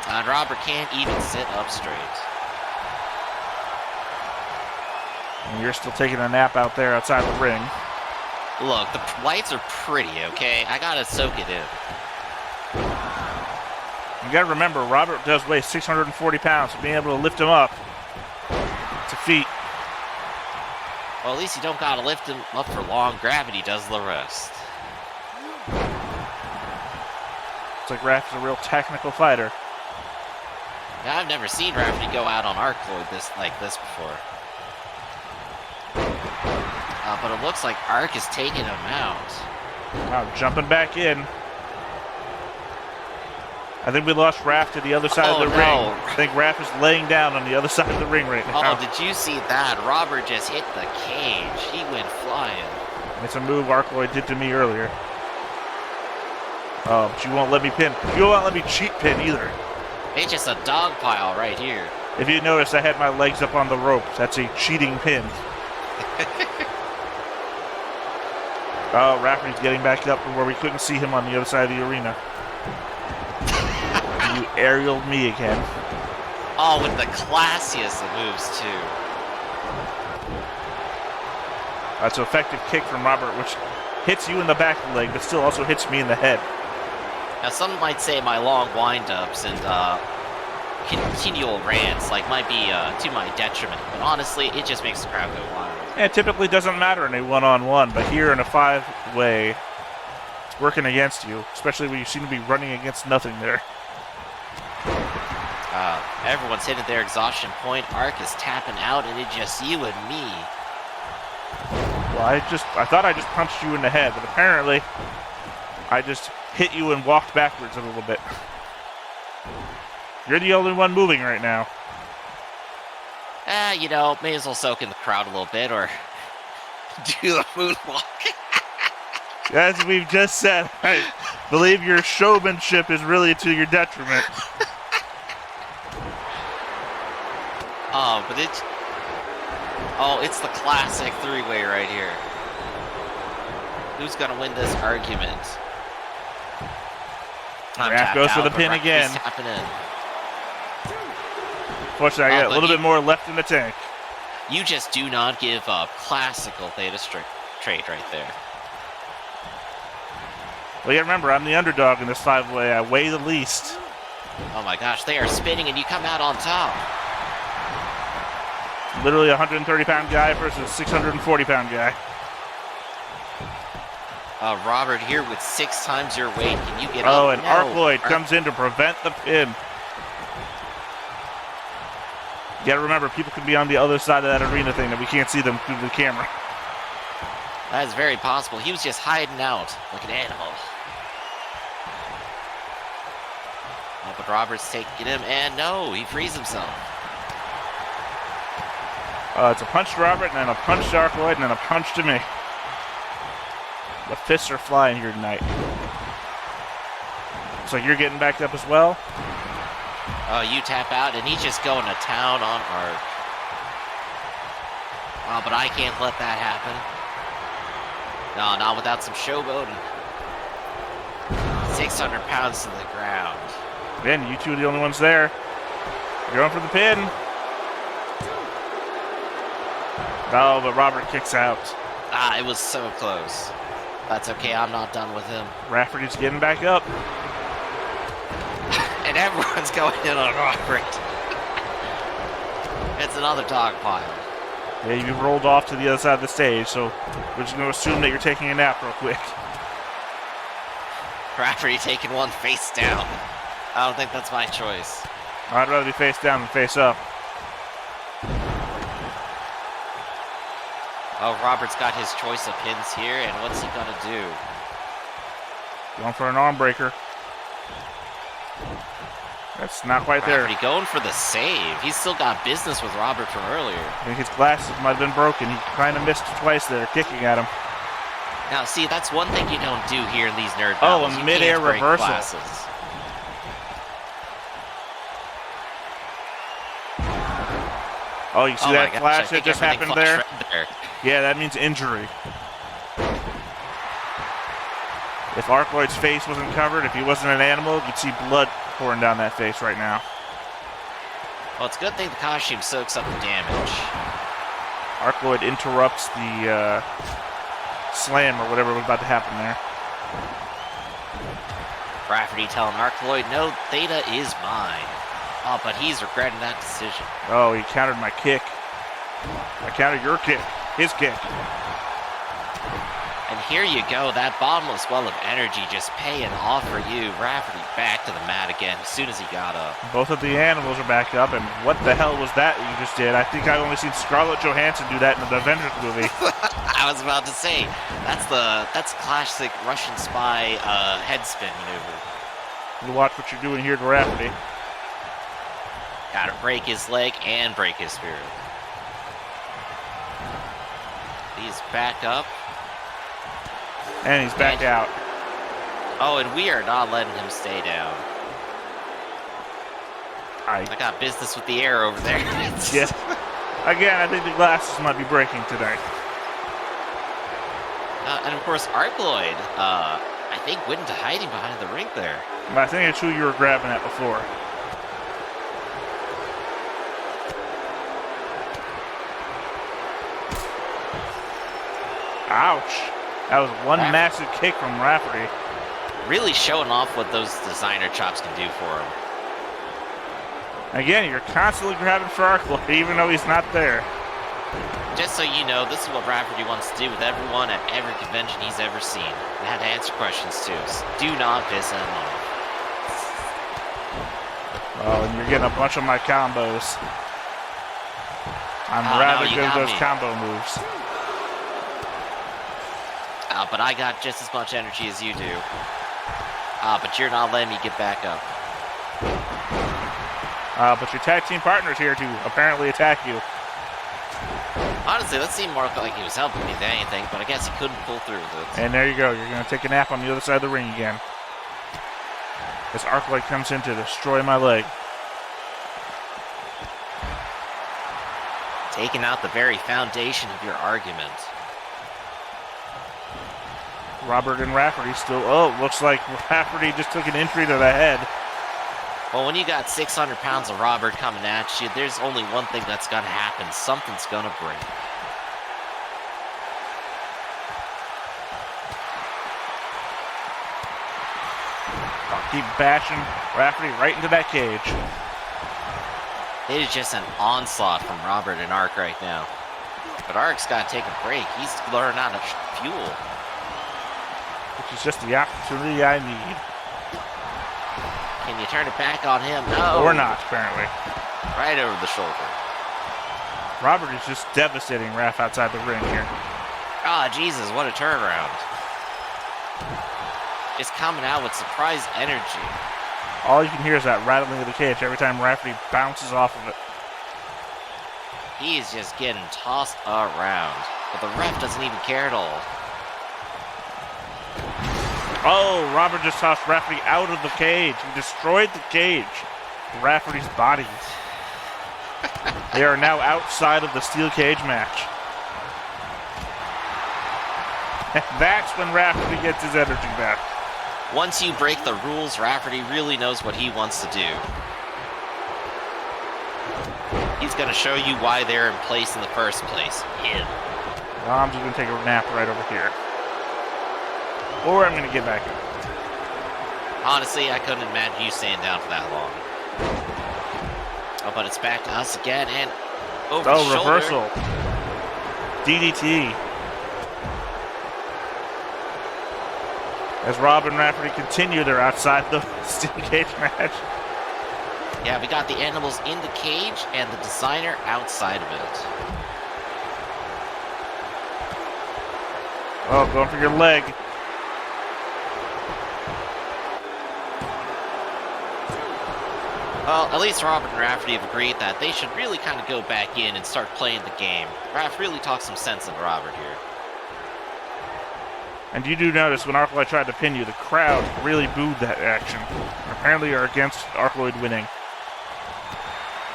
Speaker 1: And Robert can't even sit up straight.
Speaker 2: And you're still taking a nap out there outside the ring.
Speaker 1: Look, the lights are pretty, okay? I gotta soak it in.
Speaker 2: You gotta remember, Robert does weigh 640 pounds, so being able to lift him up, it's a feat.
Speaker 1: Well, at least you don't gotta lift him up for long. Gravity does the rest.
Speaker 2: It's like Raph is a real technical fighter.
Speaker 1: Yeah, I've never seen Rafferty go out on Arcloid like this before. But it looks like Arc is taking him out.
Speaker 2: Wow, jumping back in. I think we lost Raph to the other side of the ring. I think Raph is laying down on the other side of the ring right now.
Speaker 1: Oh, did you see that? Robert just hit the cage. He went flying.
Speaker 2: It's a move Arcloid did to me earlier. Oh, but you won't let me pin. You won't let me cheat pin either.
Speaker 1: It's just a dog pile right here.
Speaker 2: If you notice, I had my legs up on the rope. That's a cheating pin. Oh, Rafferty's getting back up from where we couldn't see him on the other side of the arena. You aerialed me again.
Speaker 1: Oh, with the classiest of moves, too.
Speaker 2: That's an effective kick from Robert, which hits you in the back of the leg, but still also hits me in the head.
Speaker 1: Now, some might say my long wind-ups and continual rants might be to my detriment, but honestly, it just makes the crowd go wild.
Speaker 2: Yeah, it typically doesn't matter in a one-on-one, but here in a 5-way, it's working against you, especially when you seem to be running against nothing there.
Speaker 1: Everyone's hitting their exhaustion point. Arc is tapping out, and it's just you and me.
Speaker 2: Well, I thought I just punched you in the head, but apparently I just hit you and walked backwards a little bit. You're the only one moving right now.
Speaker 1: You know, may as well soak in the crowd a little bit, or do the moonwalk.
Speaker 2: As we've just said, I believe your showmanship is really to your detriment.
Speaker 1: But it's the classic 3-way right here. Who's gonna win this argument?
Speaker 2: Raph goes for the pin again.
Speaker 1: Tapping in.
Speaker 2: Fortunately, I got a little bit more left in the tank.
Speaker 1: You just do not give up. Classical Theta trait right there.
Speaker 2: Well, yeah, remember, I'm the underdog in this 5-way. I weigh the least.
Speaker 1: Oh my gosh, they are spinning and you come out on top.
Speaker 2: Literally a 130-pound guy versus a 640-pound guy.
Speaker 1: Robert here with 6 times your weight. Can you get up?
Speaker 2: Oh, and
Speaker 1: No.
Speaker 2: Arkloyd comes in to prevent the pin. You gotta remember, people can be on the other side of that arena thing that we can't see them through the camera.
Speaker 1: That is very possible. He was just hiding out like an animal. Oh, but Robert's taking him, and no, he frees himself.
Speaker 2: It's a punch to Robert, and then a punch to Arkloyd, and then a punch to me. The fists are flying here tonight. So you're getting backed up as well?
Speaker 1: Oh, you tap out, and he's just going to town on Ark. Oh, but I can't let that happen. No, not without some showboating. 600 pounds to the ground.
Speaker 2: Man, you two are the only ones there. You're going for the pin. No, but Robert kicks out.
Speaker 1: Ah, it was so close. That's okay, I'm not done with him.
Speaker 2: Rafferty's getting back up.
Speaker 1: And everyone's going in on Robert. It's another dog pile.
Speaker 2: Yeah, you rolled off to the other side of the stage, so we're just going to assume that you're taking a nap real quick.
Speaker 1: Rafferty taking one face down. I don't think that's my choice.
Speaker 2: I'd rather be face down than face up.
Speaker 1: Oh, Robert's got his choice of pins here, and what's he gonna do?
Speaker 2: Going for an arm breaker. That's not quite there.
Speaker 1: Rafferty going for the save. He's still got business with Robert from earlier.
Speaker 2: I think his glasses might have been broken. He kind of missed twice there, kicking at him.
Speaker 1: Now, see, that's one thing you don't do here in these nerd
Speaker 2: Oh,
Speaker 1: battles.
Speaker 2: a
Speaker 1: You
Speaker 2: mid-air
Speaker 1: can't break
Speaker 2: reversal.
Speaker 1: glasses.
Speaker 2: Oh, you see
Speaker 1: Oh my
Speaker 2: that
Speaker 1: gosh, I
Speaker 2: flash that
Speaker 1: think
Speaker 2: just
Speaker 1: everything
Speaker 2: happened there?
Speaker 1: flashed red there.
Speaker 2: Yeah, that means injury. If Arkloyd's face wasn't covered, if he wasn't an animal, you'd see blood pouring down that face right now.
Speaker 1: Well, it's a good thing the costume soaks up the damage.
Speaker 2: Arkloyd interrupts the slam or whatever was about to happen there.
Speaker 1: Rafferty telling Arkloyd, no, Theta is mine. Oh, but he's regretting that decision.
Speaker 2: Oh, he countered my kick. I countered your kick. His kick.
Speaker 1: And here you go, that bottomless well of energy just paying off for you. Rafferty back to the mat again as soon as he got up.
Speaker 2: Both of the animals are back up, and what the hell was that you just did? I think I've only seen Scarlett Johansson do that in the Avengers movie.
Speaker 1: I was about to say, that's classic Russian spy head spin maneuver.
Speaker 2: You watch what you're doing here to Rafferty.
Speaker 1: Gotta break his leg and break his spirit. He's back up.
Speaker 2: And he's back out.
Speaker 1: Oh, and we are not letting him stay down. I
Speaker 2: I
Speaker 1: got business with the air over there.
Speaker 2: yeah. Again, I think the glasses might be breaking tonight.
Speaker 1: And of course, Arkloyd, I think, went into hiding behind the ring there.
Speaker 2: But I think it's who you were grabbing at before. Ouch. That was one massive kick from Rafferty.
Speaker 1: Really showing off what those designer chops can do for him.
Speaker 2: Again, you're constantly grabbing for Arkloyd, even though he's not there.
Speaker 1: Just so you know, this is what Rafferty wants to do with everyone at every convention he's ever seen. And had to answer questions too. So do not piss him off.
Speaker 2: Oh, and you're getting a bunch of my combos. I'm
Speaker 1: Oh,
Speaker 2: rather
Speaker 1: no, you
Speaker 2: good at
Speaker 1: got
Speaker 2: those
Speaker 1: me.
Speaker 2: combo moves.
Speaker 1: But I got just as much energy as you do. But you're not letting me get back up.
Speaker 2: But your tag team partner's here to apparently attack you.
Speaker 1: Honestly, that seemed more like he was helping me than anything, but I guess he couldn't pull through with it.
Speaker 2: And there you go. You're going to take a nap on the other side of the ring again. As Arkloyd comes in to destroy my leg.
Speaker 1: Taking out the very foundation of your argument.
Speaker 2: Robert and Rafferty still... Oh, looks like Rafferty just took an injury to the head.
Speaker 1: Well, when you got 600 pounds of Robert coming at you, there's only one thing that's gonna happen. Something's gonna break.
Speaker 2: I'll keep bashing Rafferty right into that cage.
Speaker 1: It is just an onslaught from Robert and Ark right now. But Ark's gotta take a break. He's learning how to fuel.
Speaker 2: which is just the opportunity I need.
Speaker 1: Can you turn it back on him? No.
Speaker 2: Or not, apparently.
Speaker 1: Right over the shoulder.
Speaker 2: Robert is just devastating Raph outside the ring here.
Speaker 1: Ah, Jesus, what a turnaround. Just coming out with surprise energy.
Speaker 2: All you can hear is that rattling of the cage every time Rafferty bounces off of it.
Speaker 1: He is just getting tossed around. But the ref doesn't even care at all.
Speaker 2: Oh, Robert just tossed Rafferty out of the cage. He destroyed the cage. Rafferty's body. They are now outside of the steel cage match. And that's when Rafferty gets his energy back.
Speaker 1: Once you break the rules, Rafferty really knows what he wants to do. He's going to show you why they're in place in the first place. Him.
Speaker 2: Well, I'm just going to take a nap right over here. Or I'm going to get back up.
Speaker 1: Honestly, I couldn't imagine you staying down for that long. Oh, but it's back to us again, and over the shoulder.
Speaker 2: Reversal. DDT. As Rob and Rafferty continue, they're outside the steel cage match.
Speaker 1: Yeah, we got the animals in the cage and the designer outside of it.
Speaker 2: Oh, going for your leg.
Speaker 1: Well, at least Robert and Rafferty have agreed that they should really kind of go back in and start playing the game. Raph really talks some sense into Robert here.
Speaker 2: And you do notice when Arcloid tried to pin you, the crowd really booed that action. Apparently are against Arcloid winning.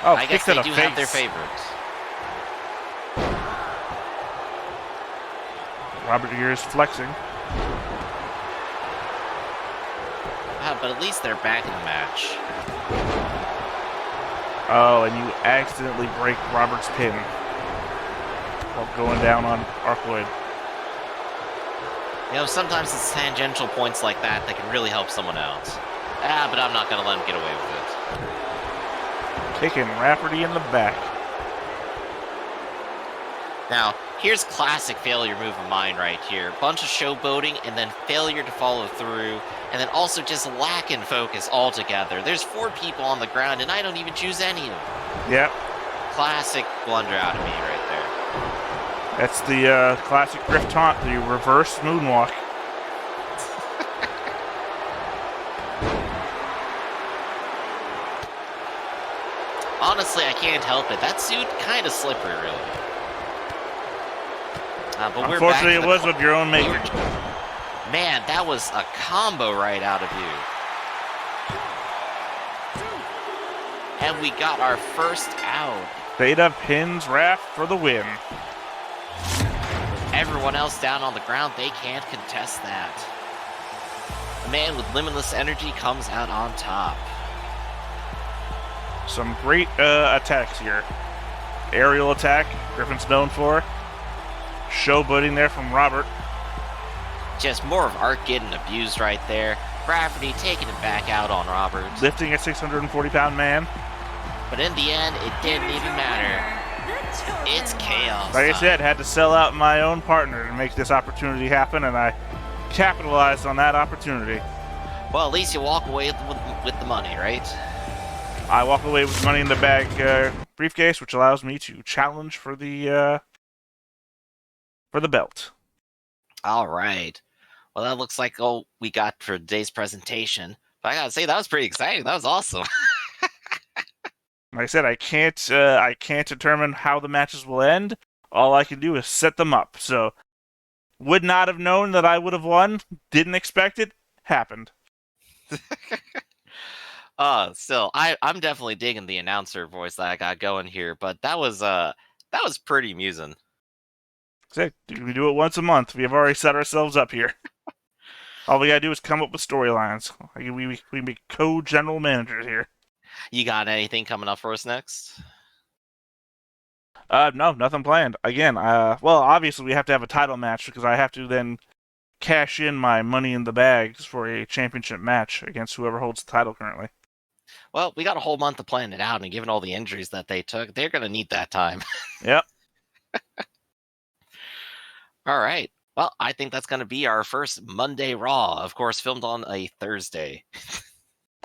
Speaker 2: Oh,
Speaker 1: I guess they do have their favorites.
Speaker 2: Robert here is flexing.
Speaker 1: But at least they're back in the match.
Speaker 2: Oh, and you accidentally break Robert's pin while going down on Arcloid.
Speaker 1: You know, sometimes it's tangential points like that that can really help someone else. But I'm not going to let him get away with it.
Speaker 2: Kicking Rafferty in the back.
Speaker 1: Now, here's classic failure move of mine right here. Bunch of showboating and then failure to follow through. And then also just lacking focus altogether. There's 4 people on the ground and I don't even choose any of them.
Speaker 2: Yep.
Speaker 1: Classic blunder out of me right there.
Speaker 2: That's the classic Griff taunt, the reverse moonwalk.
Speaker 1: Honestly, I can't help it. That suit kind of slippery, really. But
Speaker 2: unfortunately, it was of your own making.
Speaker 1: Man, that was a combo right out of you. And we got our first out.
Speaker 2: Beta pins Raph for the win.
Speaker 1: Everyone else down on the ground, they can't contest that. The man with limitless energy comes out on top.
Speaker 2: Some great attacks here. Aerial attack, Griffin's known for. Showboating there from Robert.
Speaker 1: Just more of Art getting abused right there. Rafferty taking it back out on Robert.
Speaker 2: Lifting a 640-pound man.
Speaker 1: But in the end, it didn't even matter. It's chaos.
Speaker 2: Like I said, had to sell out my own partner to make this opportunity happen, and I capitalized on that opportunity.
Speaker 1: Well, at least you walk away with the money, right?
Speaker 2: I walk away with money in the bag briefcase, which allows me to challenge for the belt.
Speaker 1: All right. Well, that looks like all we got for today's presentation. But I gotta say, that was pretty exciting. That was awesome.
Speaker 2: Like I said, I can't determine how the matches will end. All I can do is set them up. So, would not have known that I would have won. Didn't expect it. Happened.
Speaker 1: Still, I'm definitely digging the announcer voice that I got going here. But that was pretty amusing.
Speaker 2: We do it once a month. We have already set ourselves up here. All we gotta do is come up with storylines. We be co-general managers here.
Speaker 1: You got anything coming up for us next?
Speaker 2: No, nothing planned. Again, well, obviously we have to have a title match because I have to then cash in my money in the bags for a championship match against whoever holds the title currently.
Speaker 1: Well, we got a whole month to plan it out, and given all the injuries that they took, they're going to need that time.
Speaker 2: Yep.
Speaker 1: All right. Well, I think that's going to be our first Monday Raw, of course, filmed on a Thursday.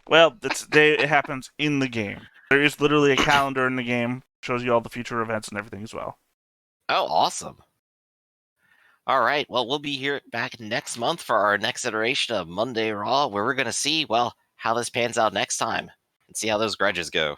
Speaker 2: Well, it happens in the game. There is literally a calendar in the game, shows you all the future events and everything as well.
Speaker 1: Oh, awesome. All right. Well, we'll be here back next month for our next iteration of Monday Raw, where we're going to see, well, how this pans out next time and see how those grudges go.